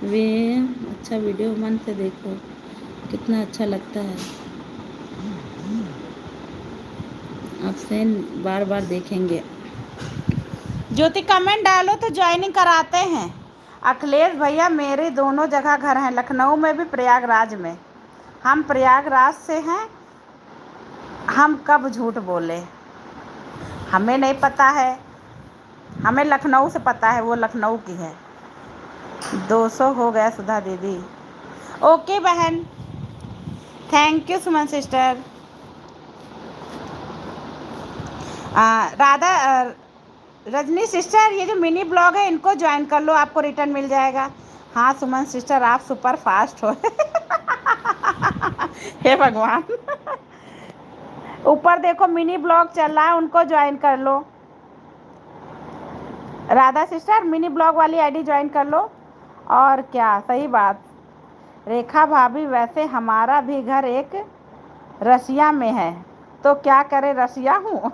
अच्छा वीडियो मन से देखो, कितना अच्छा लगता है, आपसे बार बार देखेंगे। ज्योति कमेंट डालो तो ज्वाइनिंग कराते हैं। अखिलेश भैया मेरे दोनों जगह घर हैं, लखनऊ में भी प्रयागराज में। हम प्रयागराज से हैं, हम कब झूठ बोले? हमें नहीं पता है, हमें लखनऊ से पता है, वो लखनऊ की है। 200 हो गया सुधा दीदी। ओके बहन, thank you Suman sister. Radha Rajni sister, ये जो मिनी ब्लॉग है इनको ज्वाइन कर लो, आपको रिटर्न मिल जाएगा। हाँ सुमन सिस्टर, आप सुपर फास्ट हो। हे भगवान। ऊपर देखो मिनी ब्लॉग चल रहा है, उनको ज्वाइन कर लो। राधा सिस्टर मिनी ब्लॉग वाली आईडी ज्वाइन कर लो। और क्या, सही बात। रेखा भाभी, वैसे हमारा भी घर एक रसिया में है, तो क्या करे, रसिया हूँ।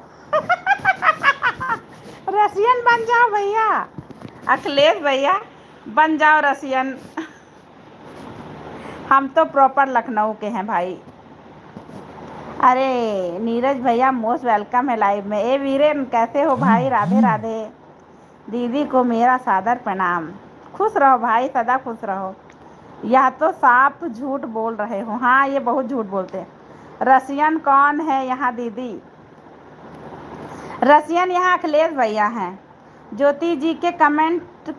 रसियन बन जाओ भैया, अखिलेश भैया बन जाओ रसियन। हम तो प्रॉपर लखनऊ के हैं भाई। अरे नीरज भैया मोस्ट वेलकम है लाइव में। ए वीरेन कैसे हो भाई, राधे राधे। दीदी को मेरा सादर प्रणाम। खुश रहो भाई, सदा खुश रहो। यह तो साफ झूठ बोल रहे हो। हाँ ये बहुत झूठ बोलते हैं। रसियन कौन है यहाँ दीदी? रसियन यहाँ अखिलेश भैया हैं। ज्योति जी के कमेंट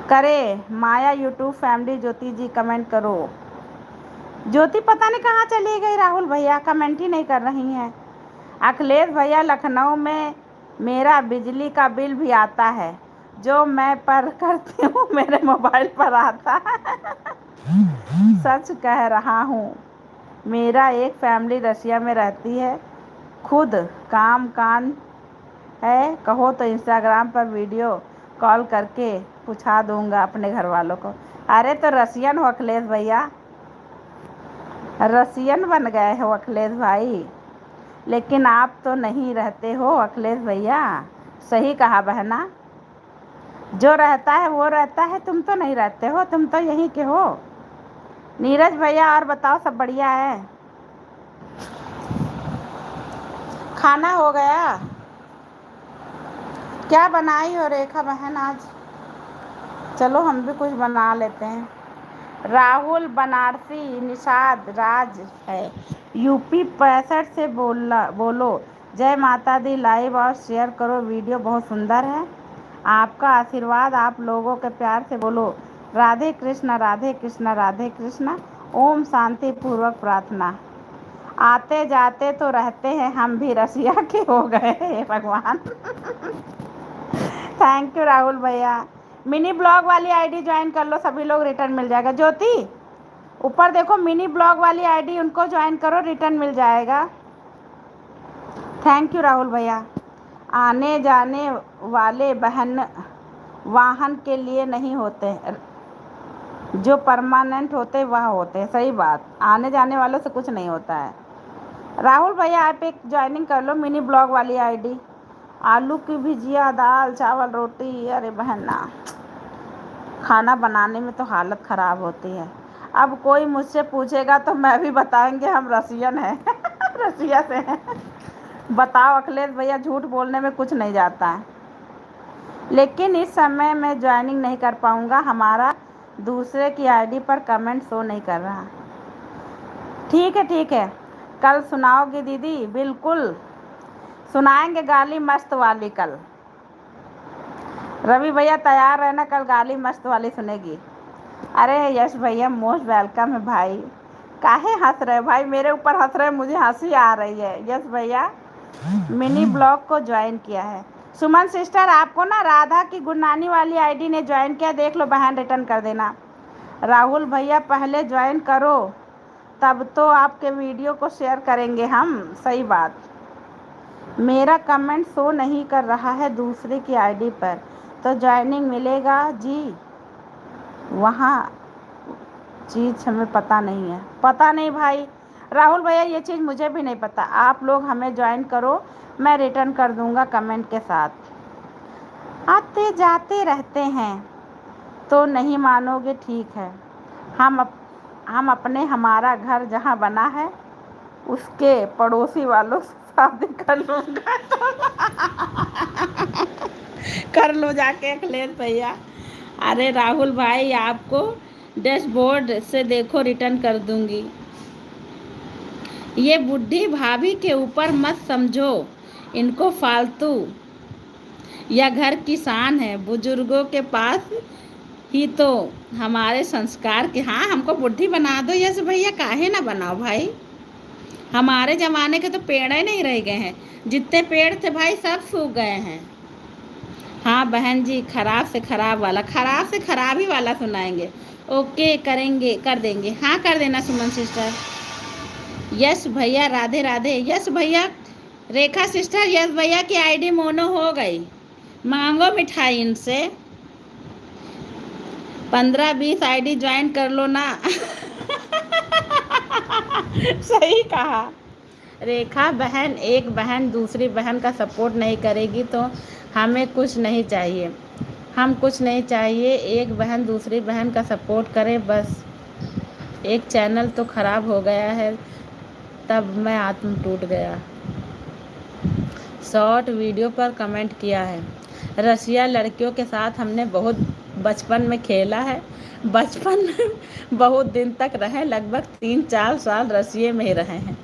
करे। माया यूट्यूब फैमिली, ज्योति जी कमेंट करो। ज्योति पता नहीं कहाँ चली गई। राहुल भैया कमेंट ही नहीं कर रही हैं। अखिलेश भैया, लखनऊ में मेरा बिजली का बिल भी आता है, जो मैं पर करती हूँ मेरे मोबाइल पर आता है। सच कह रहा हूँ। मेरा एक फैमिली रशिया में रहती है, खुद काम कान है, कहो तो इंस्टाग्राम पर वीडियो कॉल करके पूछा दूंगा अपने घर वालों को। अरे तो रसियन हो अखिलेश भैया, रसियन बन गए हो अखिलेश भाई। लेकिन आप तो नहीं रहते हो अखिलेश भैया। सही कहा बहना, जो रहता है वो रहता है, तुम तो नहीं रहते हो, तुम तो यहीं के हो। नीरज भैया और बताओ, सब बढ़िया है? खाना हो गया? क्या बनाई हो रेखा बहन आज? चलो हम भी कुछ बना लेते हैं। राहुल बनारसी निषाद राज है, यूपी 65 से बोलो। जय माता दी। लाइव और शेयर करो, वीडियो बहुत सुंदर है। आपका आशीर्वाद, आप लोगों के प्यार से बोलो राधे कृष्णा राधे कृष्णा राधे कृष्णा। ओम शांति पूर्वक प्रार्थना। आते जाते तो रहते हैं, हम भी रसिया के हो गए। हे भगवान। थैंक यू राहुल भैया। मिनी ब्लॉग वाली आईडी ज्वाइन कर लो, सभी लोग रिटर्न मिल जाएगा। ज्योति ऊपर देखो मिनी ब्लॉग वाली आईडी, उनको ज्वाइन करो, रिटर्न मिल जाएगा। थैंक यू राहुल भैया। आने जाने वाले बहन वाहन के लिए नहीं होते, जो परमानेंट होते वह होते हैं। सही बात, आने जाने वालों से कुछ नहीं होता है। राहुल भैया आप एक ज्वाइनिंग कर लो मिनी ब्लॉग वाली आईडी। आलू की भुजिया, दाल चावल रोटी। अरे बहन ना, खाना बनाने में तो हालत ख़राब होती है। अब कोई मुझसे पूछेगा तो मैं भी बताएंगे हम रसियन हैं। रसिया से हैं। बताओ अखिलेश भैया, झूठ बोलने में कुछ नहीं जाता है। लेकिन इस समय मैं ज्वाइनिंग नहीं कर पाऊँगा, हमारा दूसरे की आईडी पर कमेंट शो नहीं कर रहा। ठीक है, कल सुनाओगे दीदी? बिल्कुल सुनाएंगे गाली मस्त वाली कल। रवि भैया तैयार रहना, कल गाली मस्त वाली सुनेगी। अरे यश भैया मोस्ट वेलकम है भाई। काहे हंस रहे भाई, मेरे ऊपर हंस रहे, मुझे हंसी आ रही है। यश भैया मिनी ब्लॉग को ज्वाइन किया है। सुमन सिस्टर आपको ना राधा की गुरनानी वाली आईडी ने ज्वाइन किया, देख लो बहन, रिटर्न कर देना। राहुल भैया पहले ज्वाइन करो, तब तो आपके वीडियो को शेयर करेंगे हम। सही बात। मेरा कमेंट शो नहीं कर रहा है दूसरे की आईडी पर, तो ज्वाइनिंग मिलेगा जी? वहाँ चीज़ हमें पता नहीं है। पता नहीं भाई राहुल भैया, ये चीज़ मुझे भी नहीं पता। आप लोग हमें ज्वाइन करो, मैं रिटर्न कर दूँगा कमेंट के साथ। आते जाते रहते हैं तो नहीं मानोगे, ठीक है। हम अपने हमारा घर जहाँ बना है उसके पड़ोसी वालों से शादी कर लूँगा। कर लो जाके अखिलेश भैया। अरे राहुल भाई, आपको डैशबोर्ड से देखो, रिटर्न कर दूंगी। ये बुढ़ी भाभी के ऊपर मत समझो, इनको फालतू। यह घर की शान है, बुजुर्गों के पास ही तो हमारे संस्कार के। हाँ हमको बुढ़ी बना दो यश भैया, काहे ना बनाओ भाई। हमारे ज़माने के तो पेड़ ही नहीं रह गए हैं, जितने पेड़ थे भाई सब सूख गए हैं। हाँ बहन जी, खराब से खराब ही वाला सुनाएंगे। ओके, करेंगे, कर देंगे, हाँ कर देना सुमन सिस्टर। यस भैया, राधे राधे। यस भैया, रेखा सिस्टर, यस भैया की आईडी मोनो हो गई। मांगो मिठाई इनसे, 15-20 आईडी ज्वाइन कर लो ना। सही कहा। रेखा बहन, एक बहन दूसरी बहन का सपोर्ट नहीं करेगी तो हमें कुछ नहीं चाहिए, हम कुछ नहीं चाहिए। एक बहन दूसरी बहन का सपोर्ट करे बस। एक चैनल तो खराब हो गया है, तब मैं आत्म टूट गया। शॉर्ट वीडियो पर कमेंट किया है। रसिया लड़कियों के साथ हमने बहुत बचपन में खेला है, बचपन में बहुत दिन तक रहे, लगभग 3-4 साल रसिए में ही रहे हैं।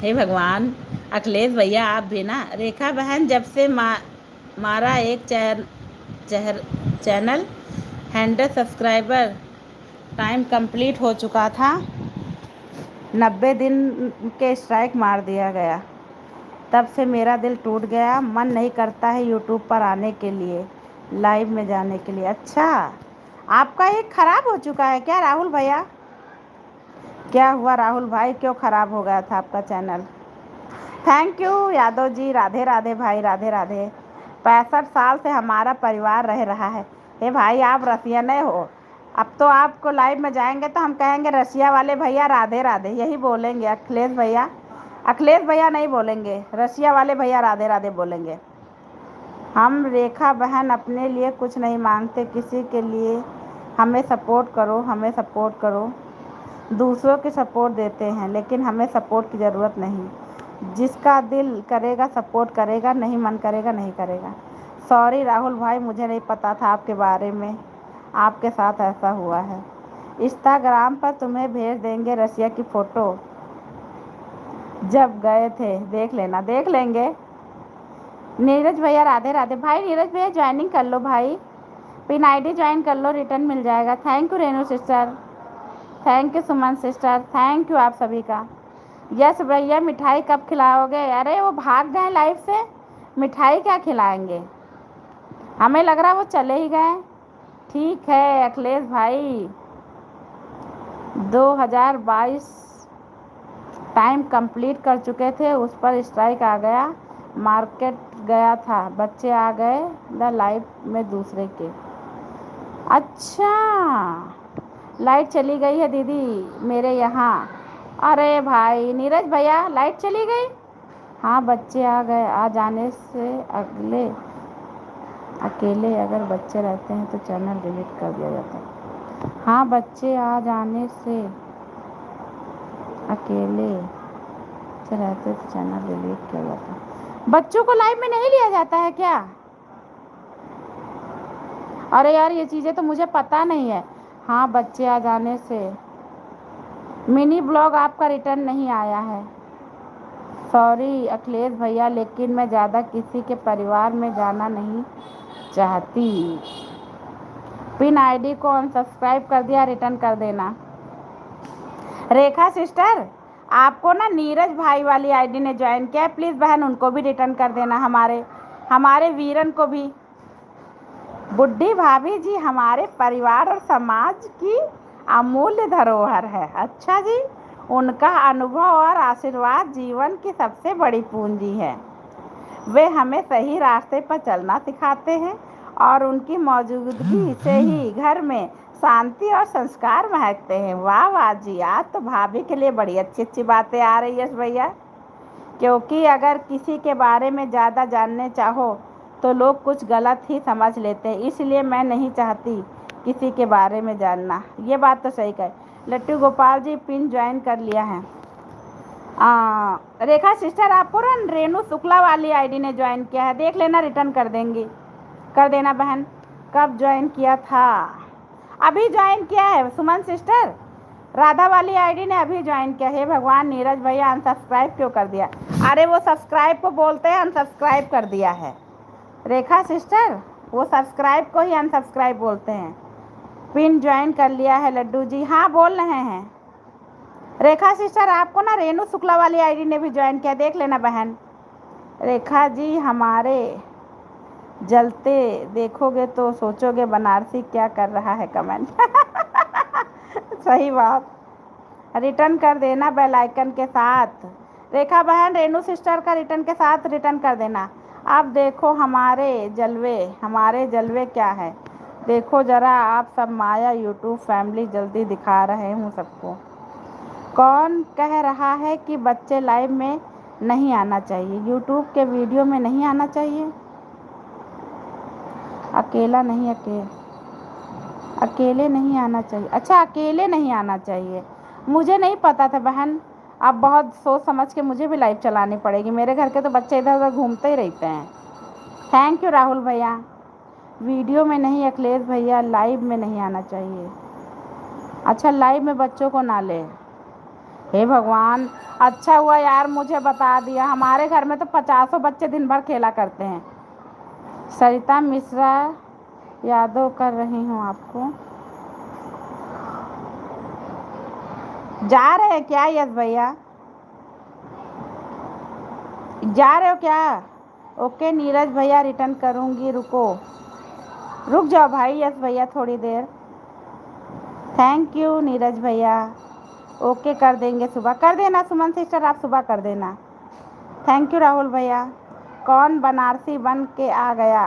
हे भगवान। अखिलेश भैया आप भी ना। रेखा बहन, जब से मारा एक चैनल 100 सब्सक्राइबर टाइम कंप्लीट हो चुका था, 90 दिन के स्ट्राइक मार दिया गया, तब से मेरा दिल टूट गया। मन नहीं करता है यूट्यूब पर आने के लिए, लाइव में जाने के लिए। अच्छा, आपका एक खराब हो चुका है क्या राहुल भैया? क्या हुआ राहुल भाई, क्यों खराब हो गया था आपका channel? Thank you Yadav ji, Radhe Radhe भाई, राधे राधे। 65 साल से हमारा परिवार रह रहा है। हे भाई, आप रसिया नहीं हो। अब तो आपको लाइव में जाएंगे तो हम कहेंगे रसिया वाले भैया राधे राधे, यही बोलेंगे। अखिलेश भैया नहीं बोलेंगे, रसिया वाले भैया राधे राधे बोलेंगे। हम रेखा बहन अपने लिए कुछ नहीं मांगते, किसी के लिए हमें सपोर्ट करो, हमें सपोर्ट करो। दूसरों की सपोर्ट देते हैं, लेकिन हमें सपोर्ट की ज़रूरत नहीं। जिसका दिल करेगा सपोर्ट करेगा, नहीं मन करेगा नहीं करेगा। सॉरी राहुल भाई, मुझे नहीं पता था आपके बारे में, आपके साथ ऐसा हुआ है। इंस्टाग्राम पर तुम्हें भेज देंगे रसिया की फ़ोटो, जब गए थे देख लेना। देख लेंगे। नीरज भैया राधे राधे भाई। नीरज भैया ज्वाइनिंग कर लो भाई, पिन आईडी ज्वाइन कर लो, रिटर्न मिल जाएगा। Thank you Renu sister, thank you Suman sister, thank you आप सभी का। यस भैया, मिठाई कब खिलाओगे? अरे वो भाग गए लाइव से, मिठाई क्या खिलाएंगे? हमें लग रहा वो चले ही गए। ठीक है अखिलेश भाई, 2022 टाइम कंप्लीट कर चुके थे, उस पर स्ट्राइक आ गया, मार्केट गया था, बच्चे आ गए द लाइफ में दूसरे के। अच्छा, लाइट चली गई है दीदी मेरे यहाँ। अरे भाई नीरज भैया, लाइट चली गई? हाँ, बच्चे आ गए, आ जाने से अकेले अगर बच्चे रहते हैं तो चैनल डिलीट कर दिया जाता है। हाँ, बच्चे आ जाने से अकेले से रहते तो चैनल डिलीट किया जाता है। बच्चों को लाइव में नहीं लिया जाता है क्या? अरे यार, ये चीज़ें तो मुझे पता नहीं है। हाँ, बच्चे आ जाने से। मिनी ब्लॉग आपका रिटर्न नहीं आया है। सॉरी अखिलेश भैया, लेकिन मैं ज़्यादा किसी के परिवार में जाना नहीं चाहती। पिन आईडी को अनसब्सक्राइब कर दिया, रिटर्न कर देना। रेखा सिस्टर, आपको ना नीरज भाई वाली आईडी ने ज्वाइन किया है, प्लीज़ बहन उनको भी रिटर्न कर देना, हमारे वीरन को भी। बुड्ढी भाभी जी हमारे परिवार और समाज की अमूल्य धरोहर है। अच्छा जी, उनका अनुभव और आशीर्वाद जीवन की सबसे बड़ी पूंजी है। वे हमें सही रास्ते पर चलना सिखाते हैं और उनकी मौजूदगी से ही घर में शांति और संस्कार महकते हैं। वाह वाह जी, आज तो भाभी के लिए बड़ी अच्छी अच्छी बातें आ रही है भैया, क्योंकि अगर किसी के बारे में ज़्यादा जानने चाहो तो लोग कुछ गलत ही समझ लेते हैं, इसलिए मैं नहीं चाहती किसी के बारे में जानना। ये बात तो सही कहे। लट्टू गोपाल जी पिन ज्वाइन कर लिया है। रेखा सिस्टर, आपको ना रेनू शुक्ला वाली आईडी ने ज्वाइन किया है, देख लेना, रिटर्न कर देंगी, कर देना बहन। कब ज्वाइन किया था? अभी ज्वाइन किया है सुमन सिस्टर, राधा वाली आईडी ने अभी ज्वाइन किया है। भगवान, नीरज भैया अनसब्सक्राइब क्यों कर दिया? अरे वो सब्सक्राइब को बोलते हैं अनसब्सक्राइब कर दिया है रेखा सिस्टर, वो सब्सक्राइब को ही अनसब्सक्राइब बोलते हैं। पिन ज्वाइन कर लिया है लड्डू जी, हाँ बोल रहे हैं। रेखा सिस्टर आपको ना रेनू शुक्ला वाली आईडी ने भी ज्वाइन किया, देख लेना बहन। रेखा जी हमारे जलते देखोगे तो सोचोगे बनारसी क्या कर रहा है कमेंट। सही बात, रिटर्न कर देना बेल आइकन के साथ। रेखा बहन रेनू सिस्टर का रिटर्न के साथ रिटर्न कर देना। आप देखो हमारे जलवे क्या है, देखो ज़रा आप सब। माया यूट्यूब फैमिली जल्दी दिखा रहे हूँ सबको। कौन कह रहा है कि बच्चे लाइव में नहीं आना चाहिए, यूट्यूब के वीडियो में नहीं आना चाहिए? अकेले नहीं आना चाहिए। अच्छा, अकेले नहीं आना चाहिए, मुझे नहीं पता था बहन। अब बहुत सोच समझ के मुझे भी लाइव चलानी पड़ेगी, मेरे घर के तो बच्चे इधर उधर घूमते ही रहते हैं। थैंक यू राहुल भैया। वीडियो में नहीं अखिलेश भैया, लाइव में नहीं आना चाहिए। अच्छा, लाइव में बच्चों को ना ले। हे भगवान, अच्छा हुआ यार मुझे बता दिया, हमारे घर में तो 50 बच्चे दिन भर खेला करते हैं। सरिता मिश्रा यादव कर रही हूँ आपको। जा रहे हैं क्या यस भैया, जा रहे हो क्या? ओके नीरज भैया रिटर्न करूँगी, रुक जाओ भाई यस भैया थोड़ी देर। थैंक यू नीरज भैया। ओके कर देंगे, सुबह कर देना। सुमन सिस्टर आप सुबह कर देना। थैंक यू राहुल भैया। कौन बनारसी बन के आ गया?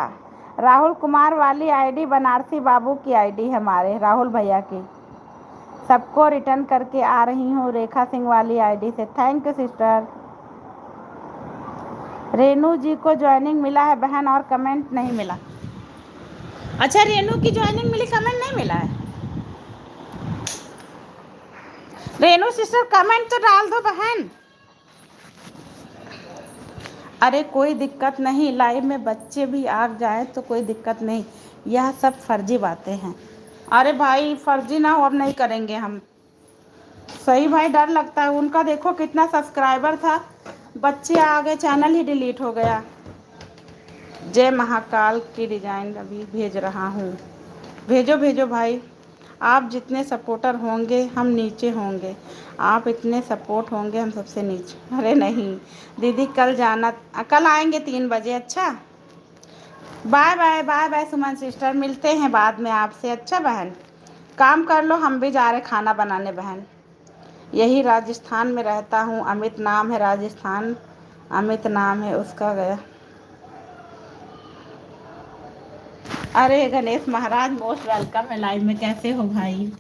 राहुल कुमार वाली आईडी बनारसी बाबू की आईडी है हमारे राहुल भैया की। सबको रिटर्न करके आ रही हूँ रेखा सिंह वाली आईडी से। Thank you sister. Renu ji को ज्वाइनिंग मिला है बहन और कमेंट नहीं मिला। अच्छा, रेनू की ज्वाइनिंग मिली, कमेंट नहीं मिला है? रेनू सिस्टर कमेंट तो डाल दो बहन। अरे कोई दिक्कत नहीं, लाइव में बच्चे भी आ जाए तो कोई दिक्कत नहीं, यह सब फर्जी बातें हैं। अरे भाई फर्जी ना हो, अब नहीं करेंगे हम। सही भाई, डर लगता है। उनका देखो कितना सब्सक्राइबर था, बच्चे आ गए चैनल ही डिलीट हो गया। जय महाकाल की डिजाइन अभी भेज रहा हूँ, भेजो भाई। आप जितने सपोर्टर होंगे हम नीचे होंगे, आप इतने सपोर्ट होंगे हम सबसे नीचे। अरे नहीं दीदी, कल आएंगे 3 बजे। अच्छा, बाय सुमन सिस्टर, मिलते हैं बाद में आपसे। अच्छा बहन, काम कर लो, हम भी जा रहे खाना बनाने बहन। यही राजस्थान में रहता हूँ, अमित नाम है, राजस्थान अमित नाम है उसका गया। अरे गणेश महाराज मोस्ट वेलकम है लाइव में, कैसे हो भाई?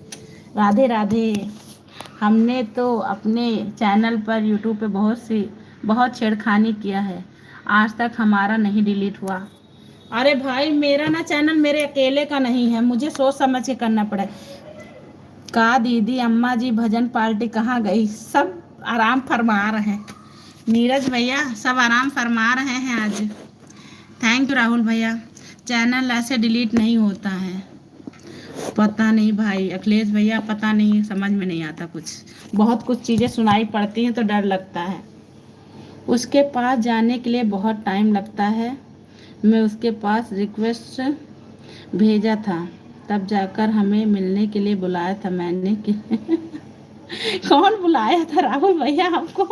राधे राधे। हमने तो अपने चैनल पर यूट्यूब पे बहुत छेड़खानी किया है, आज तक हमारा नहीं डिलीट हुआ। अरे भाई मेरा ना चैनल मेरे अकेले का नहीं है, मुझे सोच समझ के करना पड़े। का दीदी अम्मा जी भजन पार्टी कहाँ गई? सब आराम फरमा रहे हैं नीरज भैया, सब आराम फरमा रहे हैं आज। थैंक यू राहुल भैया। चैनल ऐसे डिलीट नहीं होता है, पता नहीं भाई अखिलेश भैया, पता नहीं, समझ में नहीं आता कुछ। बहुत कुछ चीज़ें सुनाई पड़ती हैं तो डर लगता है। उसके पास जाने के लिए बहुत टाइम लगता है। मैं उसके पास रिक्वेस्ट भेजा था, तब जाकर हमें मिलने के लिए बुलाया था मैंने कि कौन बुलाया था राहुल भैया आपको?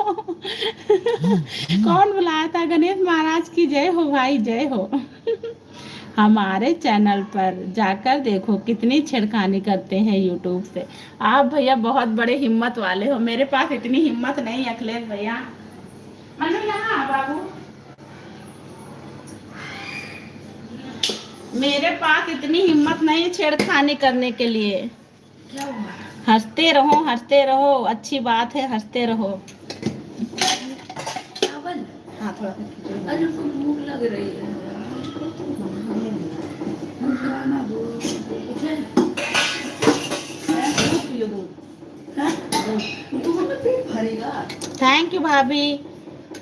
कौन बुलाया था? गणेश महाराज की जय हो भाई, जय हो। हमारे चैनल पर जाकर देखो कितनी छेड़खानी करते हैं यूट्यूब से। आप भैया बहुत बड़े हिम्मत वाले हो, मेरे पास इतनी हिम्मत नहीं अखिलेश भैया। मनु यहाँ बाबू, मेरे पास इतनी हिम्मत नहीं छेड़खानी करने के लिए।
क्या हुआ?
हंसते रहो, अच्छी बात है, हंसते रहो।
चावल?
हाँ थोड़ा।
अरे उनको भूख लग रही है। खाना दो। पेट भरेगा।
थैंक यू भाभी।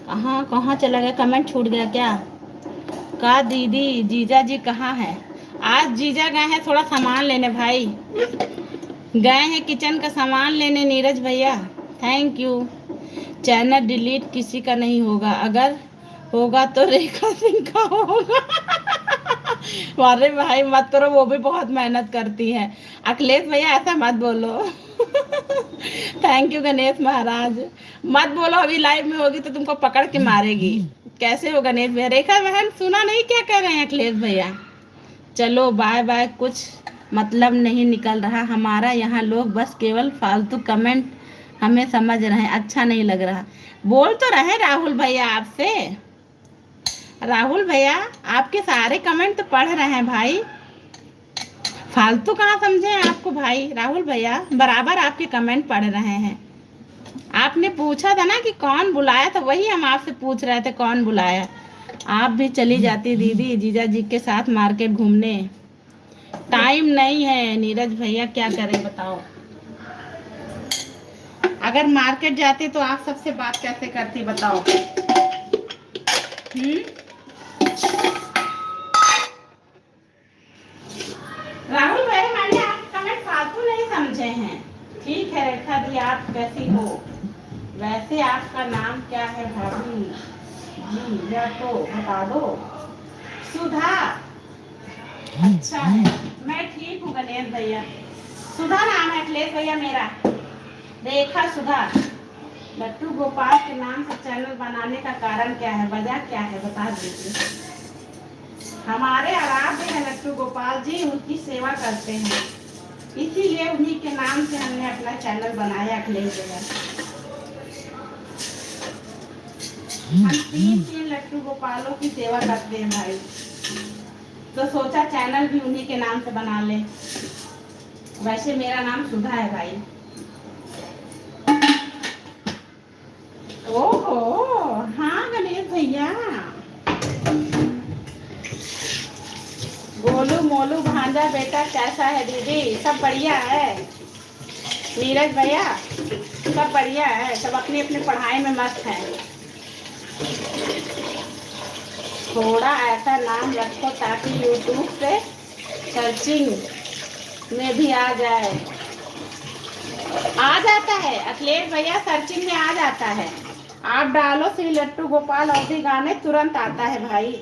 कहाँ चला गया? कमेंट छूट गया क्या? का दीदी जीजा जी कहाँ है? आज जीजा गए हैं थोड़ा सामान लेने भाई, गए हैं किचन का सामान लेने नीरज भैया। Thank you. चैनल डिलीट किसी का नहीं होगा, अगर होगा तो रेखा सिंह का होगा। अरे भाई मत करो, वो भी बहुत मेहनत करती है। अखिलेश भैया ऐसा मत बोलो। थैंक यू गणेश महाराज। मत बोलो, अभी लाइव में होगी तो तुमको पकड़ के मारेगी। कैसे हो गणेश भैया? रेखा बहन सुना नहीं क्या कह रहे हैं अखिलेश भैया? चलो बाय बाय, कुछ मतलब नहीं निकल रहा हमारा यहाँ, लोग बस केवल फालतू कमेंट हमें समझ रहे हैं, अच्छा नहीं लग रहा। बोल तो रहे राहुल भैया आपसे, राहुल भैया आपके सारे कमेंट तो पढ़ रहे हैं भाई, फालतू कहाँ समझे हैं आपको भाई? राहुल भैया बराबर आपके कमेंट पढ़ रहे हैं। आपने पूछा था ना कि कौन बुलाया था, वही हम आपसे पूछ रहे थे कौन बुलाया। आप भी चली जाती दीदी जीजा जी के साथ मार्केट घूमने। टाइम नहीं है नीरज भैया, क्या करें बताओ। अगर मार्केट जाती तो आप सबसे बात कैसे करती बताओ? राहुल भाई मैंने आपके कमेंट फालतू नहीं समझे हैं। ठीक है रेखा दी, आप कैसी हो? वैसे आपका नाम क्या है भाभी जी, या तो बता दो। सुधा। अच्छा है, मैं ठीक हूँ गणेश भैया। सुधा नाम है अखिलेश भैया मेरा, रेखा सुधा। लट्टू गोपाल के नाम से चैनल बनाने का कारण क्या है, वजह क्या है बता दीजिए। हमारे आराध्य है लट्टू गोपाल जी, उनकी सेवा करते हैं, इसीलिए उन्हीं के नाम से हमने अपना चैनल बनाया अखिलेश भैया। हम तीन लट्टू गोपालों की सेवा करते हैं भाई, तो सोचा चैनल भी उन्हीं के नाम से बना ले। वैसे मेरा नाम सुधा है भाई। ओहो हाँ गणेश भैया। गोलू मोलू भांजा बेटा कैसा है दीदी? सब बढ़िया है नीरज भैया, सब बढ़िया है, सब अपनी अपनी पढ़ाई में मस्त हैं। थोड़ा ऐसा नाम रखो ताकि यूट्यूब पे सर्चिंग में भी आ जाए। आ जाता है अखिलेश भैया, सर्चिंग में आ जाता है। आप डालो श्री लट्टू गोपाल अवधी गाने, तुरंत आता है भाई।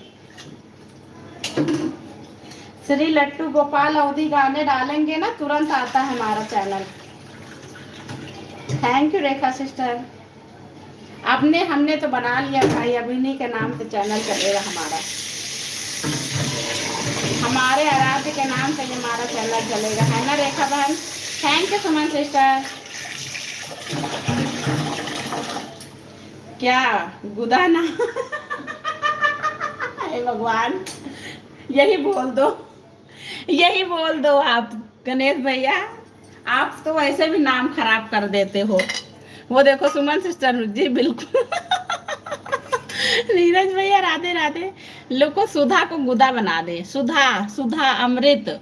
श्री लट्टू गोपाल अवधी गाने डालेंगे ना, तुरंत आता है हमारा channel. Thank you Rekha sister. हमने तो बना लिया भाई, अब इन्हीं के नाम से चैनल चलेगा हमारा। हमारे आराध्य के नाम से हमारा चैनल चलेगा, है ना रेखा बहन? Thank you Suman sister. क्या गुदा ना हे भगवान, यही बोल दो, यही बोल दो आप गणेश भैया। आप तो वैसे भी नाम खराब कर देते हो। वो देखो सुमन सिस्टर जी, बिल्कुल नीरज भैया राधे राधे। लोग को सुधा को गुदा बना दे, सुधा सुधा अमृत।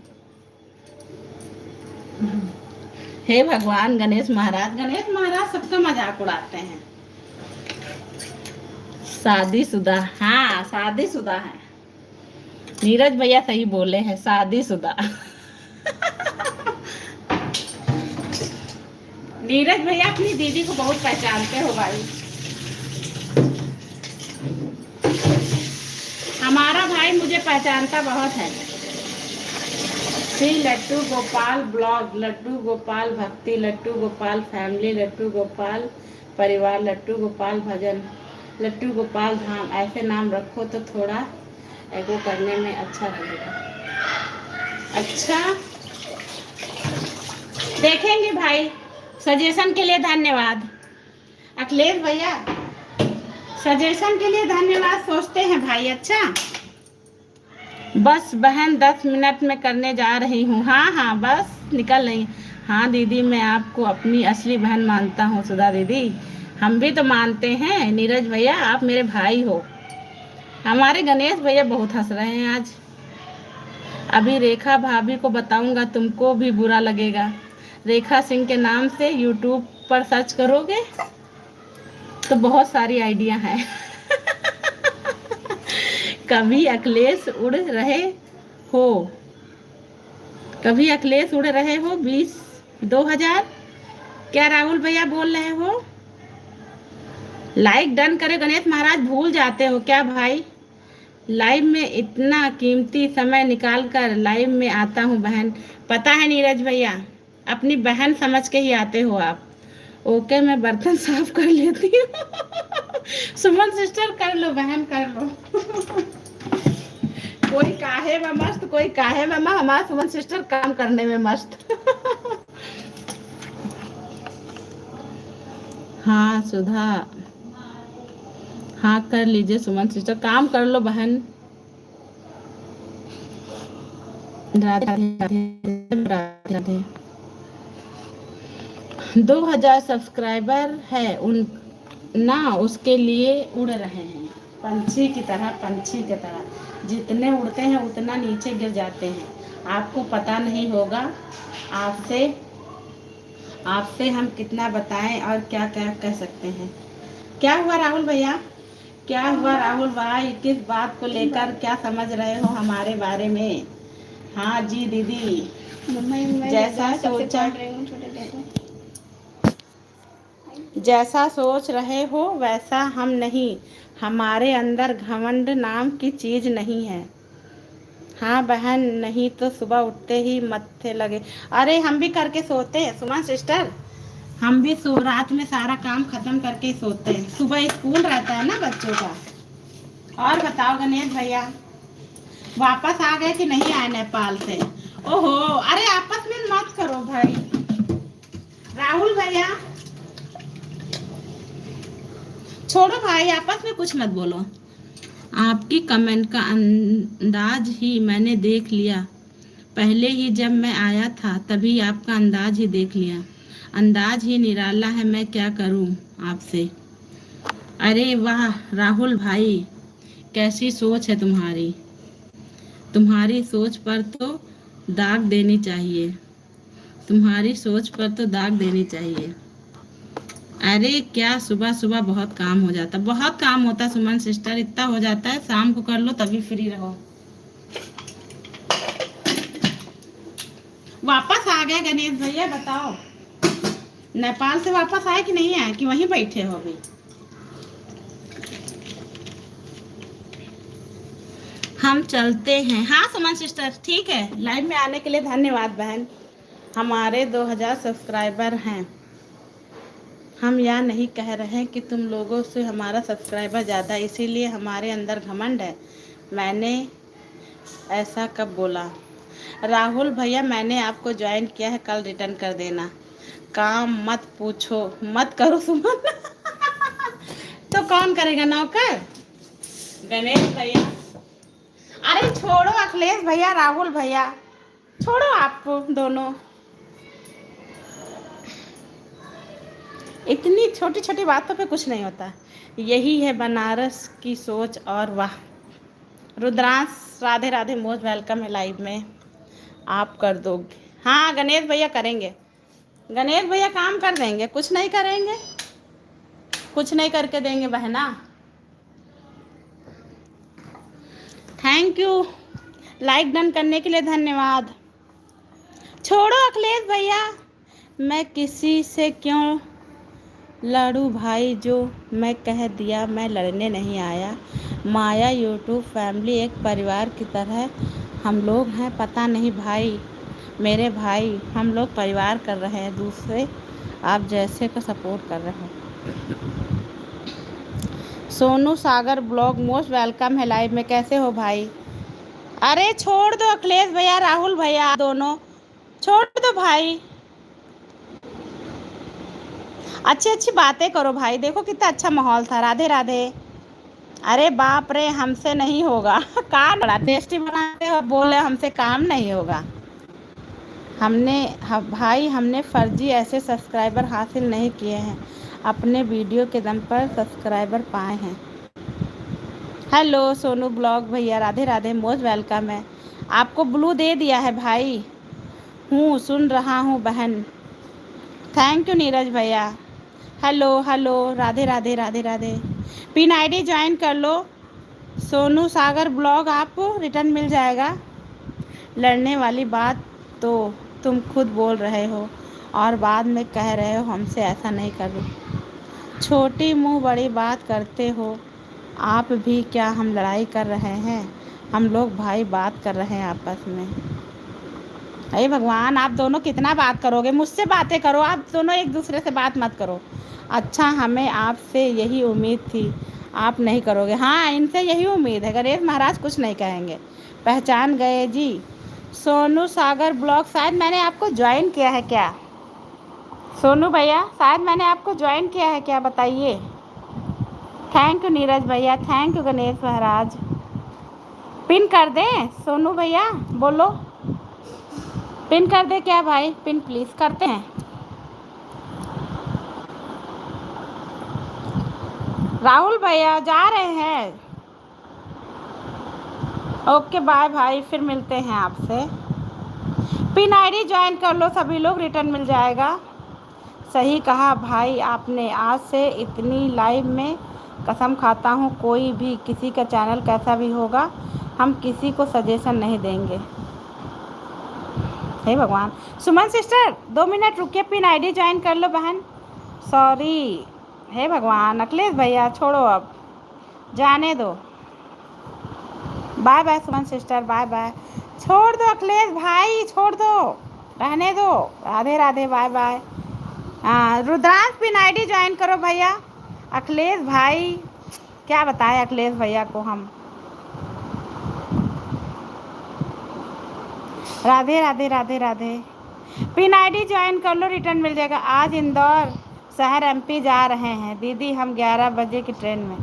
हे भगवान गणेश महाराज सबका मजाक उड़ाते हैं। शादीशुदा, हाँ शादीशुदा है नीरज भैया, सही बोले हैं शादीशुदा। नीरज भैया अपनी दीदी को बहुत पहचानते हो भाई। हमारा भाई मुझे पहचानता बहुत है। श्री लट्टू गोपाल ब्लॉग, लट्टू गोपाल भक्ति, लट्टू गोपाल फैमिली, लट्टू गोपाल परिवार, लट्टू गोपाल भजन, लट्टू गोपाल धाम, ऐसे नाम रखो तो थोड़ा एको करने में अच्छा लगेगा। अच्छा देखेंगे भाई, सजेशन के लिए धन्यवाद अखिलेश भैया, सजेशन के लिए धन्यवाद। सोचते हैं भाई। अच्छा बस बहन 10 मिनट में करने जा रही हूँ। हाँ हाँ बस निकल रही। हाँ दीदी मैं आपको अपनी असली बहन मानता हूँ सुधा दीदी। हम भी तो मानते हैं नीरज भैया, आप मेरे भाई हो। हमारे गणेश भैया बहुत हंस रहे हैं आज। अभी रेखा भाभी को बताऊंगा, तुमको भी बुरा लगेगा। रेखा सिंह के नाम से यूट्यूब पर सर्च करोगे तो बहुत सारी आइडिया हैं। कभी अखिलेश उड़ रहे हो, कभी अखिलेश उड़ रहे हो 20,000 क्या राहुल भैया बोल रहे हो? लाइक डन करे गणेश महाराज, भूल जाते हो क्या भाई? लाइव में इतना कीमती समय निकाल कर लाइव में आता हूँ बहन। पता है नीरज भैया, अपनी बहन समझ के ही आते हो आप। ओके, मैं बर्तन साफ कर लेती हूँ। सुमन सिस्टर कर लो बहन, कर लो। कोई काहे में मस्त, कोई काहे में हमारा सुमन सिस्टर काम करने में मस्त। हाँ सुधा, हाँ कर लीजिए सुमन सिस्टर, काम कर लो बहन। राधे राधे राधे राधे। 2000 सब्सक्राइबर है उन ना, उसके लिए उड़ रहे हैं पंछी की तरह, पंछी की तरह जितने उड़ते हैं उतना नीचे गिर जाते हैं। आपको पता नहीं होगा। आपसे आपसे हम कितना बताएं और क्या क्या कह सकते हैं। क्या हुआ राहुल भैया, क्या हुआ राहुल भाई, किस बात को लेकर क्या समझ रहे हो हमारे बारे में? हाँ जी दीदी, जैसा सोचा, जैसा सोच रहे हो वैसा हम नहीं, हमारे अंदर घमंड नाम की चीज़ नहीं है। हाँ बहन, नहीं तो सुबह उठते ही मत्थे लगे। अरे हम भी करके सोते हैं सुमन सिस्टर, हम भी रात में सारा काम खत्म करके ही सोते हैं। सुबह स्कूल रहता है ना बच्चों का। और बताओ गणेश भैया, वापस आ गए कि नहीं आए नेपाल से? ओहो, अरे आपस में मत करो भाई। राहुल भैया छोड़ो भाई, आपस में कुछ मत बोलो। आपकी कमेंट का अंदाज ही मैंने देख लिया, पहले ही जब मैं आया था तभी आपका अंदाज ही देख लिया। अंदाज ही निराला है, मैं क्या करूं आपसे। अरे वाह राहुल भाई, कैसी सोच है तुम्हारी, तुम्हारी सोच पर तो दाग देनी चाहिए, तुम्हारी सोच पर तो दाग देनी चाहिए। अरे क्या सुबह सुबह बहुत काम हो जाता, बहुत काम होता है सुमन सिस्टर, इतना हो जाता है, शाम को कर लो तभी फ्री रहो। वापस आ गए गणेश भैया, बताओ नेपाल से वापस आए कि नहीं आए, कि वहीं बैठे हो अभी? हम चलते हैं। हाँ सुमन सिस्टर ठीक है, लाइव में आने के लिए धन्यवाद बहन। हमारे 2000 सब्सक्राइबर हैं। हम यह नहीं कह रहे हैं कि तुम लोगों से हमारा सब्सक्राइबर ज़्यादा, इसीलिए हमारे अंदर घमंड है। मैंने ऐसा कब बोला? राहुल भैया मैंने आपको ज्वाइन किया है, कल रिटर्न कर देना। काम मत पूछो, मत करो सुमन। तो कौन करेगा, नौकर? गणेश भैया। अरे छोड़ो अखिलेश भैया, राहुल भैया छोड़ो, आप दोनों इतनी छोटी छोटी बातों पे कुछ नहीं होता। यही है बनारस की सोच। और वाह रुद्रांश, राधे राधे, मोस्ट वेलकम है लाइव में। आप कर दोगे? हाँ गणेश भैया करेंगे, गणेश भैया काम कर देंगे, कुछ नहीं करेंगे, कुछ नहीं करके देंगे बहना। थैंक यू, लाइक डन करने के लिए धन्यवाद। छोड़ो अखिलेश भैया, मैं किसी से क्यों लड़ू भाई, जो मैं कह दिया, मैं लड़ने नहीं आया। माया यूट्यूब फैमिली एक परिवार की तरह हम लोग हैं, पता नहीं भाई मेरे भाई, हम लोग परिवार कर रहे हैं, दूसरे आप जैसे को सपोर्ट कर रहे हो। सोनू सागर ब्लॉग मोस्ट वेलकम है लाइव में, कैसे हो भाई? अरे छोड़ दो अखिलेश भैया, राहुल भैया दोनों छोड़ दो भाई, अच्छी अच्छी बातें करो भाई। देखो कितना अच्छा माहौल था। राधे राधे। अरे बाप रे, हमसे नहीं होगा। काम बड़ा टेस्टी बनाते हो, बोले हमसे काम नहीं होगा। भाई हमने फर्जी ऐसे सब्सक्राइबर हासिल नहीं किए हैं, अपने वीडियो के दम पर सब्सक्राइबर पाए हैं। हेलो सोनू ब्लॉग भैया, राधे राधे, मोस्ट वेलकम है। आपको ब्लू दे दिया है भाई, हूँ सुन रहा हूँ बहन। थैंक यू नीरज भैया। Hello hello, Radhe Radhe Radhe Radhe. Pin ID join कर लो। सोनू सागर ब्लॉग आपको रिटर्न मिल जाएगा। लड़ने वाली बात तो तुम खुद बोल रहे हो और बाद में कह रहे हो हमसे ऐसा नहीं करो। छोटी मुंह बड़ी बात करते हो आप भी। क्या हम लड़ाई कर रहे हैं? हम लोग भाई बात कर रहे हैं आपस में। हे भगवान, आप दोनों कितना बात करोगे? मुझसे बातें करो, आप दोनों एक दूसरे से बात मत करो। अच्छा, हमें आपसे यही उम्मीद थी, आप नहीं करोगे। हाँ, इनसे यही उम्मीद है, गणेश महाराज कुछ नहीं कहेंगे। पहचान गए जी। सोनू सागर ब्लॉग, शायद मैंने आपको ज्वाइन किया है क्या? सोनू भैया, शायद मैंने आपको ज्वाइन किया है क्या, बताइए। थैंक यू नीरज भैया, thank you Ganesh Maharaj. Pin कर दें सोनू भैया, बोलो पिन कर दे क्या भाई? पिन प्लीज करते हैं। राहुल भैया जा रहे हैं। ओके बाय भाई, फिर मिलते हैं आपसे। पिन आईडी ज्वाइन कर लो सभी लोग, रिटर्न मिल जाएगा। सही कहा भाई आपने, आज से इतनी लाइव में कसम खाता हूँ, कोई भी किसी का चैनल कैसा भी होगा, हम किसी को सजेशन नहीं देंगे। हे भगवान। सुमन सिस्टर 2 मिनट रुकिए, पिन आईडी ज्वाइन कर लो बहन। सॉरी। हे भगवान, अखिलेश भैया छोड़ो, अब जाने दो। Bye bye Suman sister, bye bye. छोड़ दो अखिलेश भाई, छोड़ दो, रहने दो। Radhe Radhe, bye bye. हाँ, रुद्रांश पिन आईडी ज्वाइन करो भैया। अखिलेश भाई, क्या बताएं अखिलेश भैया को हम। Radhe Radhe Radhe Radhe. Pin ID join कर लो, रिटर्न मिल जाएगा। आज इंदौर शहर एमपी जा रहे हैं दीदी हम, 11 बजे की ट्रेन में।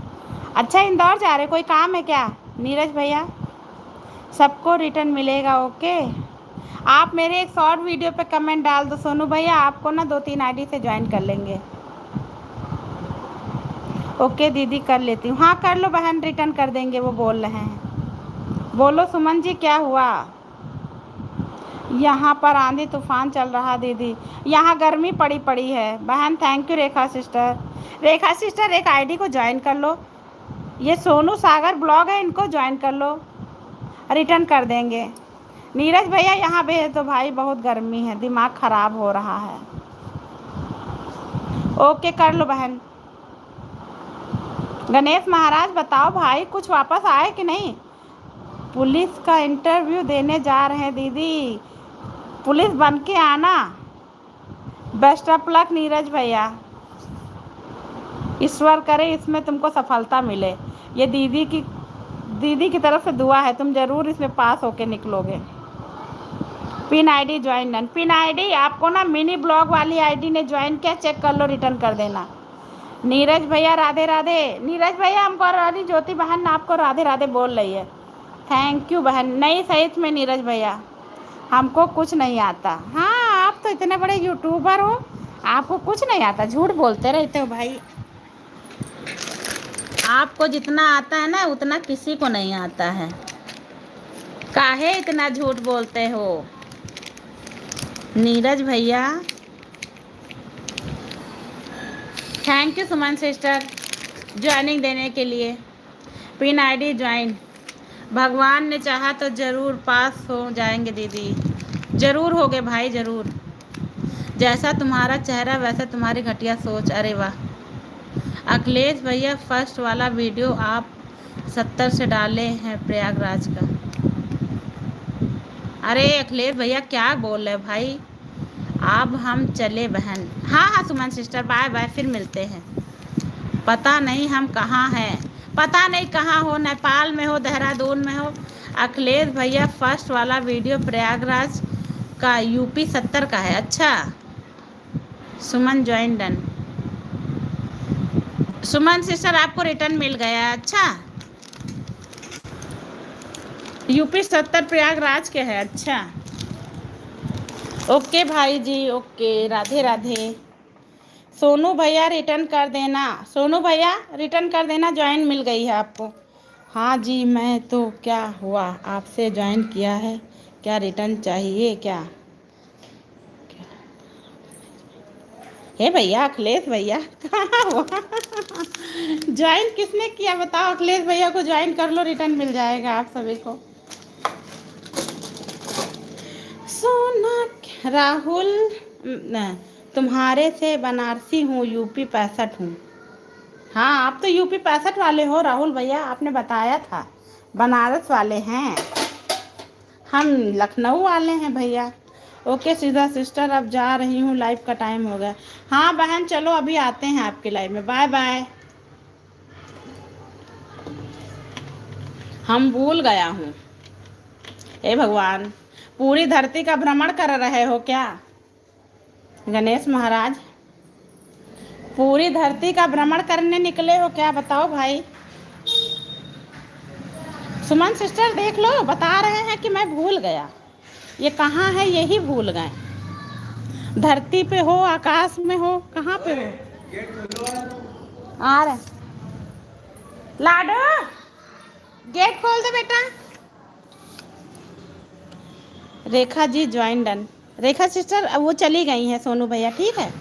अच्छा, इंदौर जा रहे, कोई काम है क्या नीरज भैया? सबको रिटर्न मिलेगा, ओके। आप मेरे एक शॉर्ट वीडियो पे कमेंट डाल दो सोनू भैया, आपको ना 2-3 आईडी से ज्वाइन कर लेंगे। ओके दीदी, कर लेती हूँ। हाँ कर लो बहन, रिटर्न कर देंगे, वो बोल रहे हैं। बोलो सुमन जी, क्या हुआ? यहाँ पर आंधी तूफान चल रहा दीदी, यहाँ गर्मी पड़ी पड़ी है बहन। Thank you Rekha sister. Rekha sister एक आईडी को ज्वाइन कर लो, ये सोनू सागर ब्लॉग है, इनको ज्वाइन कर लो, रिटर्न कर देंगे। नीरज भैया यहाँ भेज दो भाई, बहुत गर्मी है, दिमाग खराब हो रहा है। ओके कर लो बहन। गणेश महाराज बताओ भाई, कुछ वापस आए कि नहीं? पुलिस का इंटरव्यू देने जा रहे हैं दीदी, पुलिस बन के आना। बेस्ट ऑफ लक नीरज भैया, ईश्वर करे इसमें तुमको सफलता मिले। ये दीदी की तरफ से दुआ है, तुम जरूर इसमें पास होके निकलोगे। Pin ID join done. Pin ID आपको ना मिनी ब्लॉग वाली आईडी ने ज्वाइन किया, चेक कर लो, रिटर्न कर देना। नीरज भैया राधे राधे। नीरज भैया हमको रानी ज्योति बहन आपको राधे राधे बोल रही है। थैंक यू बहन। नहीं सही में नीरज भैया, हमको कुछ नहीं आता। हाँ, आप तो इतने बड़े यूट्यूबर हो, आपको कुछ नहीं आता, झूठ बोलते रहते हो भाई। आपको जितना आता है ना, उतना किसी को नहीं आता है, काहे इतना झूठ बोलते हो नीरज भैया। Thank you Suman sister joining देने के लिए। Pin ID join. भगवान ने चाहा तो ज़रूर पास हो जाएंगे दीदी, ज़रूर होगे भाई, ज़रूर। जैसा तुम्हारा चेहरा वैसा तुम्हारी घटिया सोच। अरे वाह। अखिलेश भैया फर्स्ट वाला वीडियो आप 70 से डाले हैं प्रयागराज का। अरे अखिलेश भैया क्या बोल रहे भाई, अब हम चले बहन। हाँ हाँ सुमन सिस्टर, बाय बाय, फिर मिलते हैं। पता नहीं हम कहाँ हैं, पता नहीं कहाँ हो, नेपाल में हो, देहरादून में हो। अखिलेश भैया फर्स्ट वाला वीडियो प्रयागराज का यूपी 70 का है। अच्छा सुमन ज्वाइन डन। सुमन सिस्टर आपको रिटर्न मिल गया। अच्छा यूपी 70 प्रयागराज के है। अच्छा ओके भाई जी, ओके, राधे राधे। सोनू भैया रिटर्न कर देना, सोनू भैया रिटर्न कर देना, ज्वाइन मिल गई है आपको। हाँ जी, मैं तो क्या हुआ, आपसे ज्वाइन किया है, क्या रिटर्न चाहिए क्या? हे भैया अखिलेश भैया कहाँ हुआ? ज्वाइन किसने किया बताओ? अखिलेश भैया को ज्वाइन कर लो, रिटर्न मिल जाएगा आप सभी को। सोना राहुल तुम्हारे से बनारसी हूँ, यूपी 65 हूँ। हाँ आप तो यूपी 65 वाले हो राहुल भैया, आपने बताया था बनारस वाले हैं, हम लखनऊ वाले हैं भैया। ओके सीधा सिस्टर, अब जा रही हूँ, लाइव का टाइम हो गया। हाँ बहन चलो अभी आते हैं आपके लाइव में, बाय बाय। हम भूल गया हूँ। हे भगवान, पूरी धरती का भ्रमण कर रहे हो क्या गणेश महाराज? पूरी धरती का भ्रमण करने निकले हो क्या? बताओ भाई। सुमन सिस्टर देख लो, बता रहे हैं कि मैं भूल गया। ये कहाँ है, यही भूल गए। धरती पे हो, आकाश में हो, कहाँ पे हो? आ रहे लाडो, गेट खोल दे बेटा। Rekha ji join done. रेखा सिस्टर अब वो चली गई हैं सोनू भैया, ठीक है,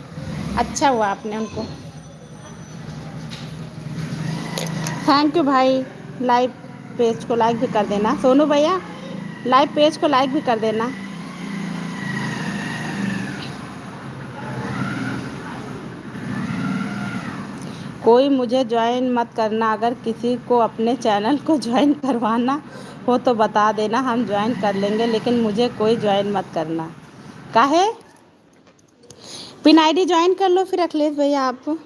अच्छा हुआ आपने उनको। थैंक यू भाई। लाइव पेज को लाइक भी कर देना सोनू भैया, लाइव पेज को लाइक भी कर देना। कोई मुझे ज्वाइन मत करना, अगर किसी को अपने चैनल को ज्वाइन करवाना हो तो बता देना, हम ज्वाइन कर लेंगे, लेकिन मुझे कोई ज्वाइन मत करना। काहे? पिन आईडी ज्वाइन कर लो फिर अखिलेश भैया आप।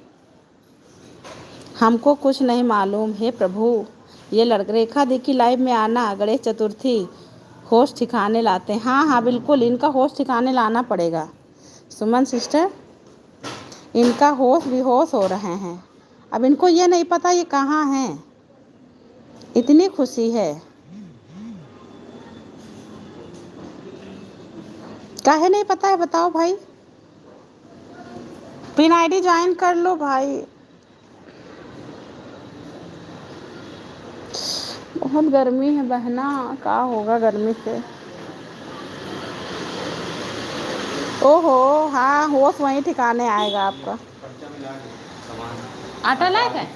हमको कुछ नहीं मालूम, हे प्रभु। ये लड़के रेखा देखी लाइव में आना, गणेश चतुर्थी होश ठिकाने लाते हैं। हाँ हाँ बिल्कुल, इनका होश ठिकाने लाना पड़ेगा। सुमन सिस्टर, इनका होश बेहोश हो रहे हैं। अब इनको ये नहीं पता ये कहाँ हैं। इतनी खुशी है, काहे नहीं पता है बताओ भाई। पिन आईडी ज्वाइन कर लो भाई। बहुत गर्मी है बहना, क्या होगा गर्मी से। ओहो हाँ, होश वहीं ठिकाने आएगा आपका। आटा लायक है,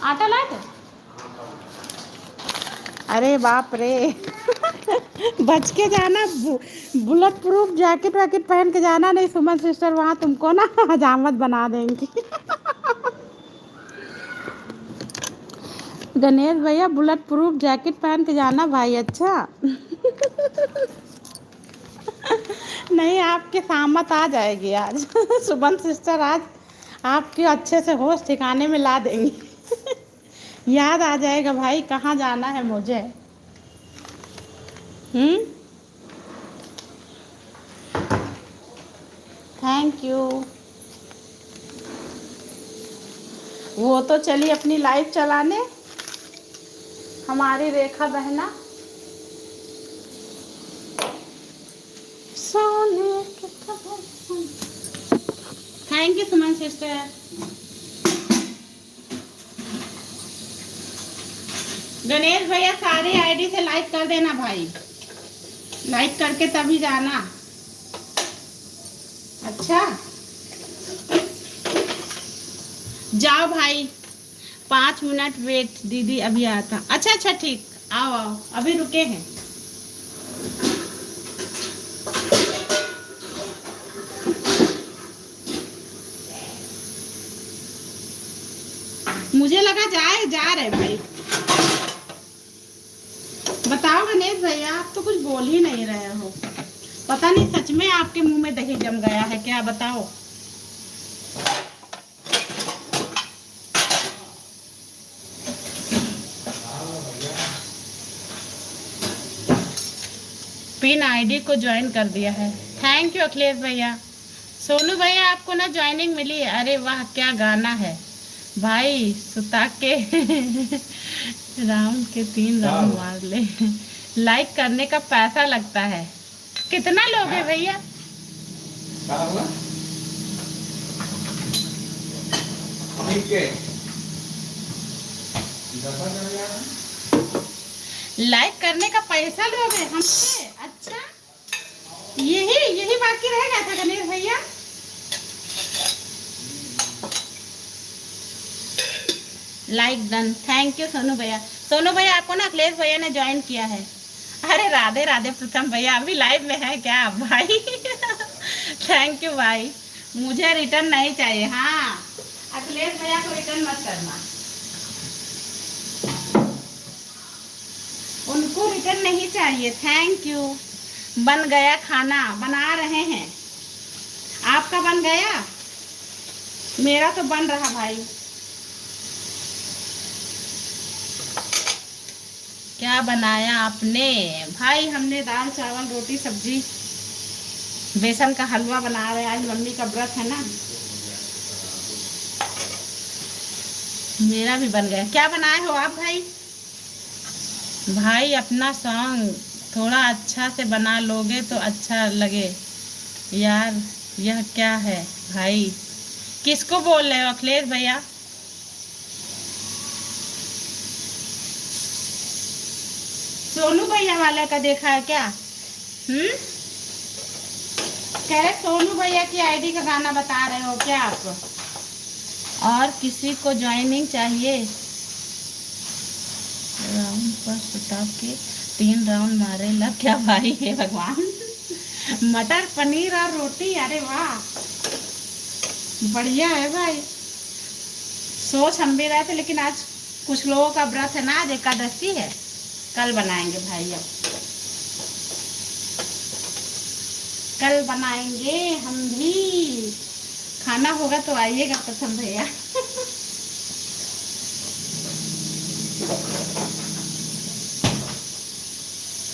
आटा लायक है। अरे बाप रे बच के जाना, बुलेट प्रूफ जैकेट वैकेट पहन के जाना, नहीं सुमन सिस्टर वहाँ तुमको ना हजामत बना देंगी गणेश भैया बुलेट प्रूफ जैकेट पहन के जाना भाई, अच्छा नहीं आपके सामत आ जाएगी आज सुमन सिस्टर आज आपके अच्छे से होश ठिकाने में ला देंगी याद आ जाएगा भाई कहाँ जाना है मुझे। Thank you. वो तो चली अपनी लाइफ चलाने, हमारी रेखा बहना। Thank you Suman sister. Ganesh भैया सारी आईडी से लाइक कर देना भाई, लाइक करके तभी जाना। अच्छा जाओ भाई, 5 मिनट वेट, दीदी अभी आता। अच्छा अच्छा ठीक, आओ आओ, अभी रुके हैं। मुझे लगा जा रहे भाई। बताओ गणेश भैया, आप तो कुछ बोल ही नहीं रहे हो, पता नहीं सच में आपके मुंह में दही जम गया है क्या? बताओ। पिन आईडी को ज्वाइन कर दिया है, थैंक यू अखिलेश भैया। सोनू भैया आपको ना ज्वाइनिंग मिली है, अरे वाह क्या गाना है भाई, सुता के राउंड के 3 राउंड मार ले। लाइक करने का पैसा लगता है, कितना लोग है भैया? लाइक करने का पैसा लोगे हमसे? अच्छा यही बाकी रह गया था गणेश भैया। Like done, thank you Sonu भैया। सोनू भैया आपको ना अखिलेश भैया ने ज्वाइन किया है। अरे राधे राधे प्रथम भैया, अभी लाइव में है क्या भाई थैंक यू भाई, मुझे रिटर्न नहीं चाहिए। हाँ अखिलेश भैया को रिटर्न मत करना, उनको रिटर्न नहीं चाहिए। थैंक यू बन गया खाना, बना रहे हैं। आपका बन गया? मेरा तो बन रहा भाई। क्या बनाया आपने? भाई हमने दाल चावल रोटी सब्जी, बेसन का हलवा बना रहे हैं। आज मम्मी का व्रत है ना। मेरा भी बन गया। क्या बनाए हो आप भाई? भाई अपना सॉन्ग थोड़ा अच्छा से बना लोगे तो अच्छा लगे यार। यह क्या है भाई? किसको बोल रहे हो अखिलेश भैया? सोनू भैया वाला का देखा है क्या? कह रहे सोनू भैया की आईडी का गाना बता रहे हो क्या आप? और किसी को ज्वाइनिंग चाहिए? राउंड पर सुता के 3 राउंड मारे ला क्या भाई? है भगवान। मटर पनीर और रोटी, अरे वाह बढ़िया है भाई। सोच हम भी रहे थे, लेकिन आज कुछ लोगों का व्रत है ना, आज एकादशी है, कल बनाएंगे भाई। अब कल बनाएंगे हम भी। खाना होगा तो आइएगा प्रथम भैया।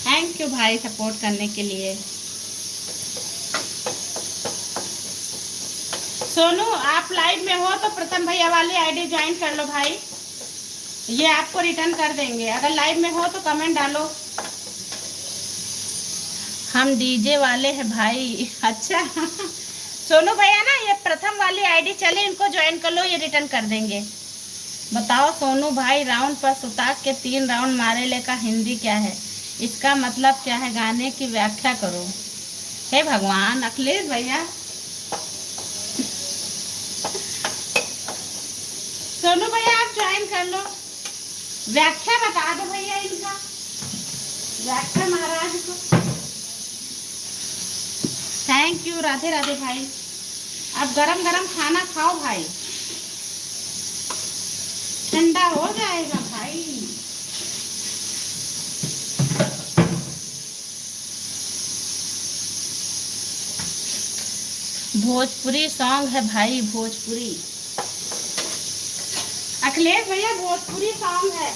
थैंक यू भाई सपोर्ट करने के लिए। सोनू आप लाइव में हो तो प्रथम भैया वाली आईडी ज्वाइन कर लो भाई, ये आपको रिटर्न कर देंगे। अगर लाइव में हो तो कमेंट डालो। हम डीजे वाले हैं भाई। अच्छा सोनू भैया ना, ये प्रथम वाली आईडी चले, इनको ज्वाइन कर लो, ये रिटर्न कर देंगे। बताओ सोनू भाई, राउंड पर सुता के 3 राउंड मारे ले का हिंदी क्या है? इसका मतलब क्या है? गाने की व्याख्या करो। हे भगवान अखिलेश भैया। सोनू भैया आप ज्वाइन कर लो, व्याख्या बता दो भैया इनका, व्याख्या महाराज को। थैंक यू, राधे राधे भाई। अब गरम गरम खाना खाओ भाई, ठंडा हो जाएगा भाई। भोजपुरी सॉन्ग है भाई, भोजपुरी। अखिलेश भैया भोजपुरी सॉन्ग है।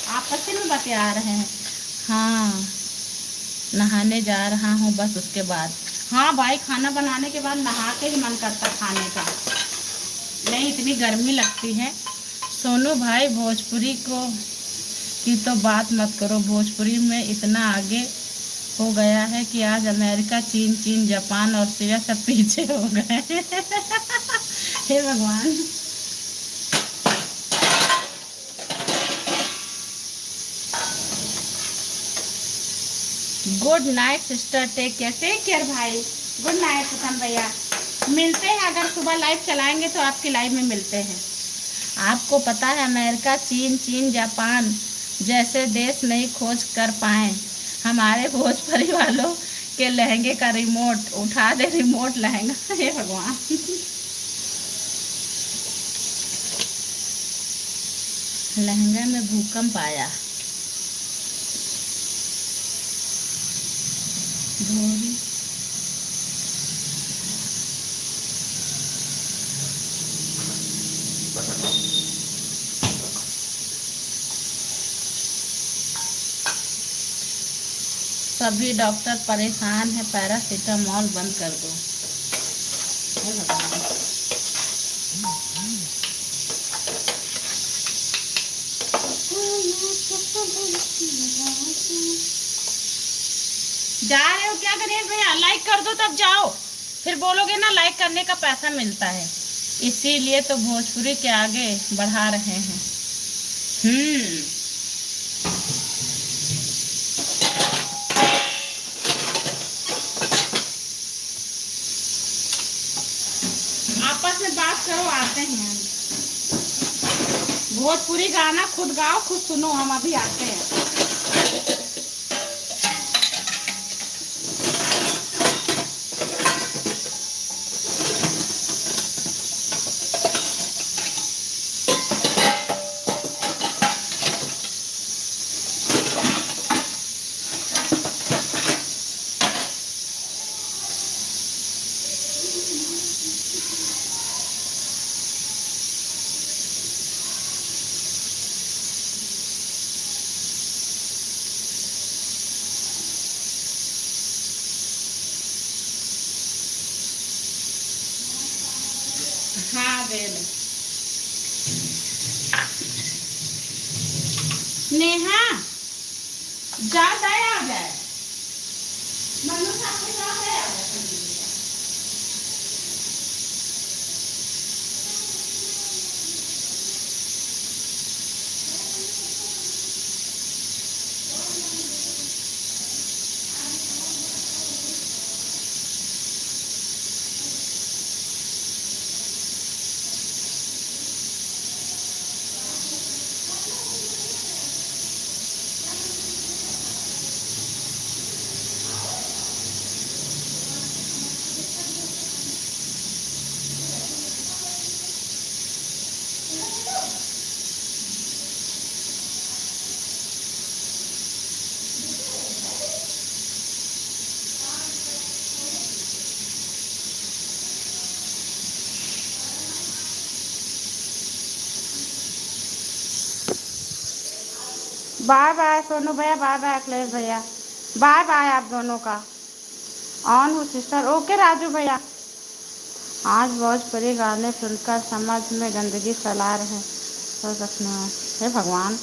आपस में बतिया रहे हैं। हाँ नहाने जा रहा हूँ बस उसके बाद। हाँ भाई खाना बनाने के बाद नहा के ही मन करता खाने का, नहीं इतनी गर्मी लगती है। सोनू भाई भोजपुरी की तो बात मत करो, भोजपुरी में इतना आगे हो गया है कि आज अमेरिका, चीन, जापान और सीरिया सब पीछे हो गए। हे भगवान। Good night sister, take care भाई। गुड नाइट प्रथम भैया। मिलते हैं, अगर सुबह लाइव चलाएंगे तो आपकी लाइव में मिलते हैं। आपको पता है अमेरिका, चीन, जापान जैसे देश नहीं खोज कर पाए हमारे भोजपुरी वालों के लहंगे का रिमोट। उठा दे रिमोट लहंगा। हे भगवान। लहंगा में भूकंप आया। सभी डॉक्टर परेशान है, पैरासीटामोल बंद कर दो। जा रहे हो क्या गणेश भैया? लाइक कर दो तब जाओ, फिर बोलोगे ना लाइक करने का पैसा मिलता है, इसीलिए तो भोजपुरी के आगे बढ़ा रहे हैं। आपस में बात करो, आते हैं। भोजपुरी गाना खुद गाओ खुद सुनो, हम अभी आते हैं। हाँ दे ले। नेहा जा दे आ जाए। मनु सामने जा दे आ जाए। बाय बाय सोनू भैया, बाय बाय अखिलेश भैया, बाय बाय आप दोनों का। ऑन हूँ सिस्टर। ओके राजू भैया। आज भोजपुरी गाने सुनकर समाज में गंदगी फैला रहे हैं तो रखने। हे भगवान।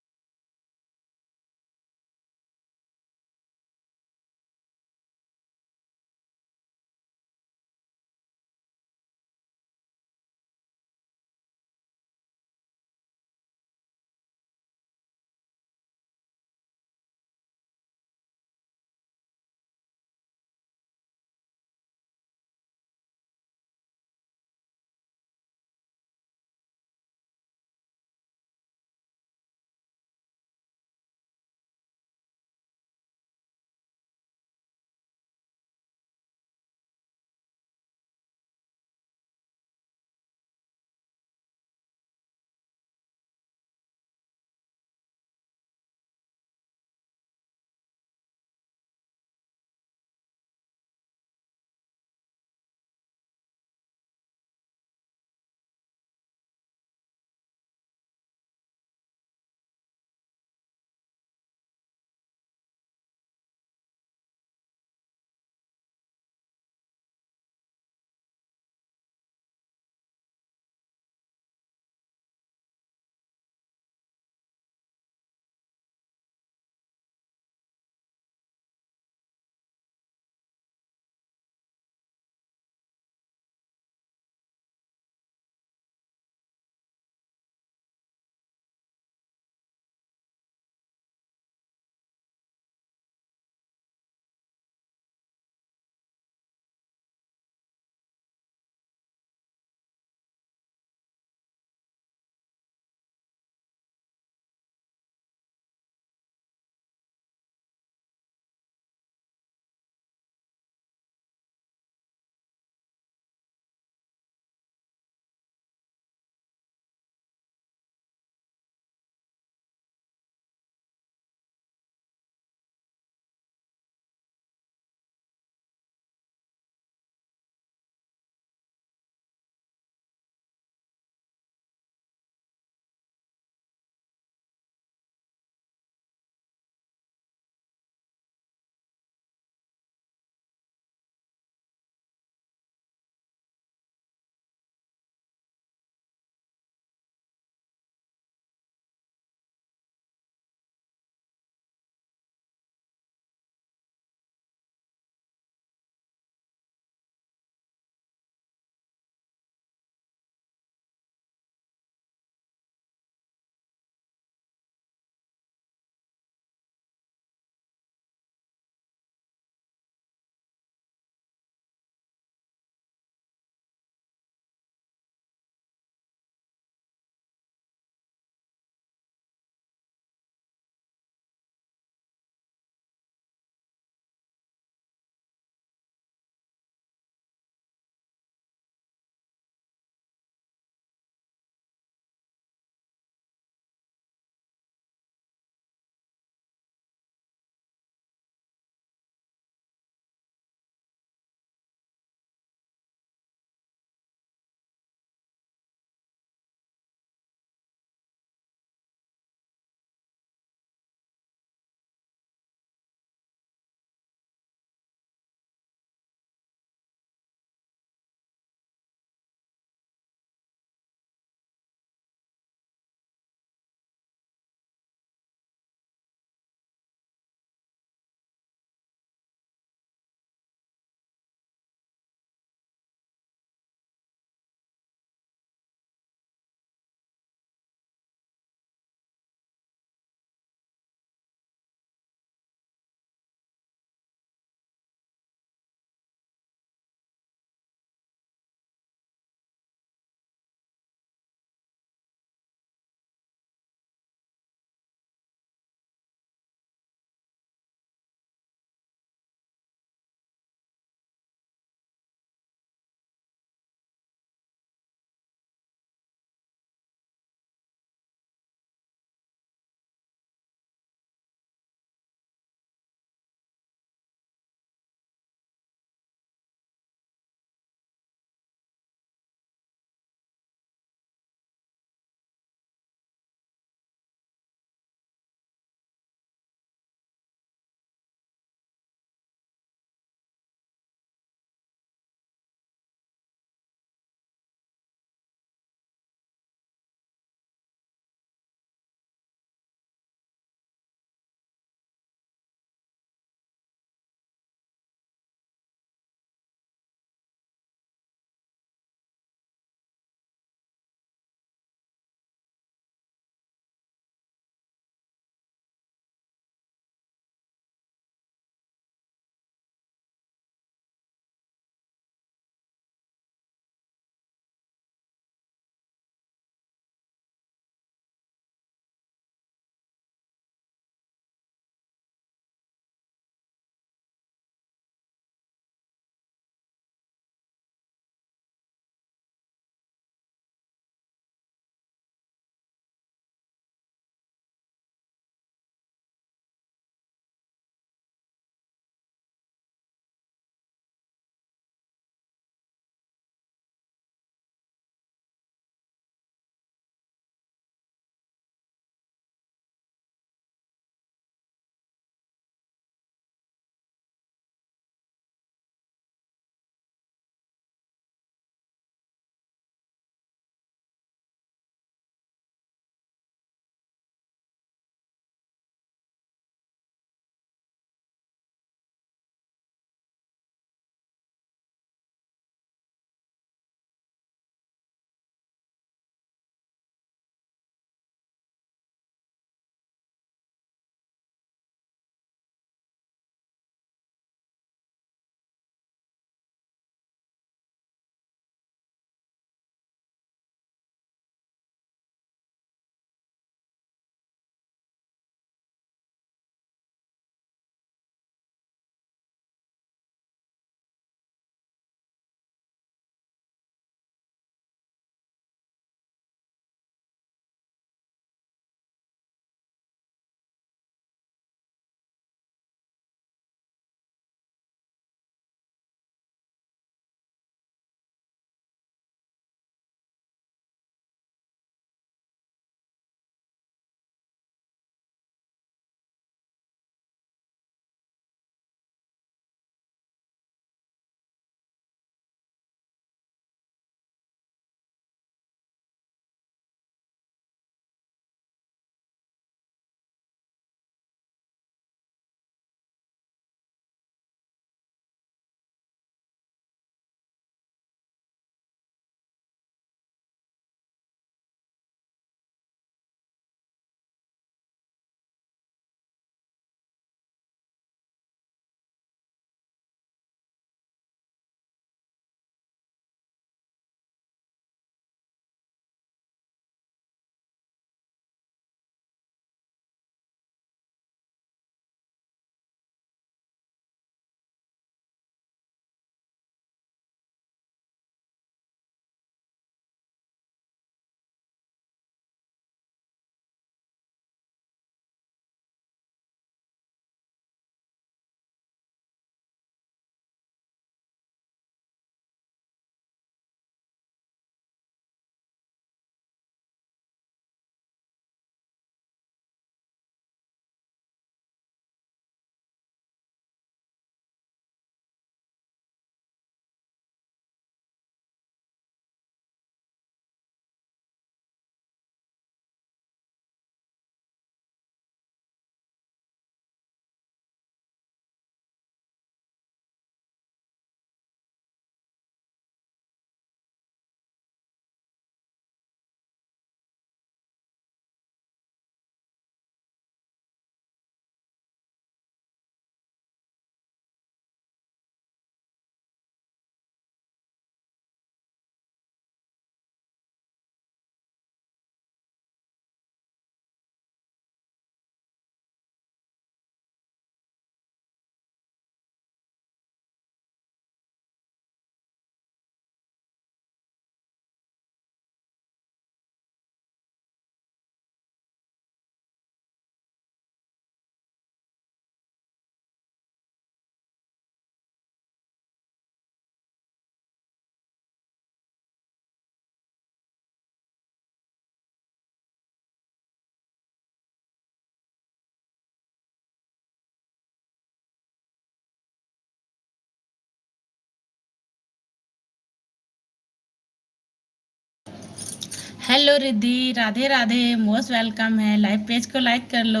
Hello Riddhi, Radhe Radhe, most welcome है। लाइव पेज को लाइक कर लो।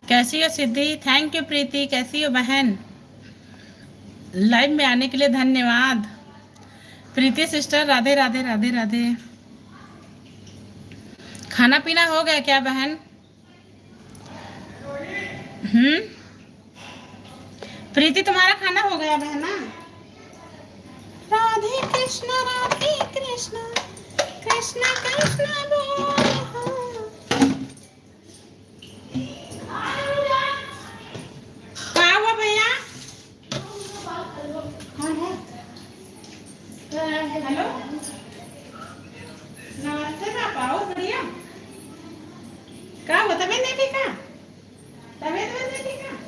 कैसी हो सिद्धि? थैंक यू प्रीति। कैसी हो बहन? लाइव में आने के लिए धन्यवाद। प्रीति सिस्टर, राधे राधे राधे राधे। खाना पीना हो गया क्या बहन? प्रीति तुम्हारा खाना हो गया बहना? राधे कृष्ण कृष्ण कृष्ण बोल। क्या हुआ भैया? कौन है? हेलो, नमस्ते पापा। और बढ़िया? क्या हुआ? तबीयत नहीं ठीक है? तबीयत नहीं ठीक है?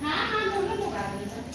हाँ हाँ, दोनों लोग आ रहे हैं।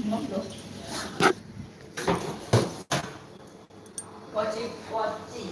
मत दो।
कोची कोची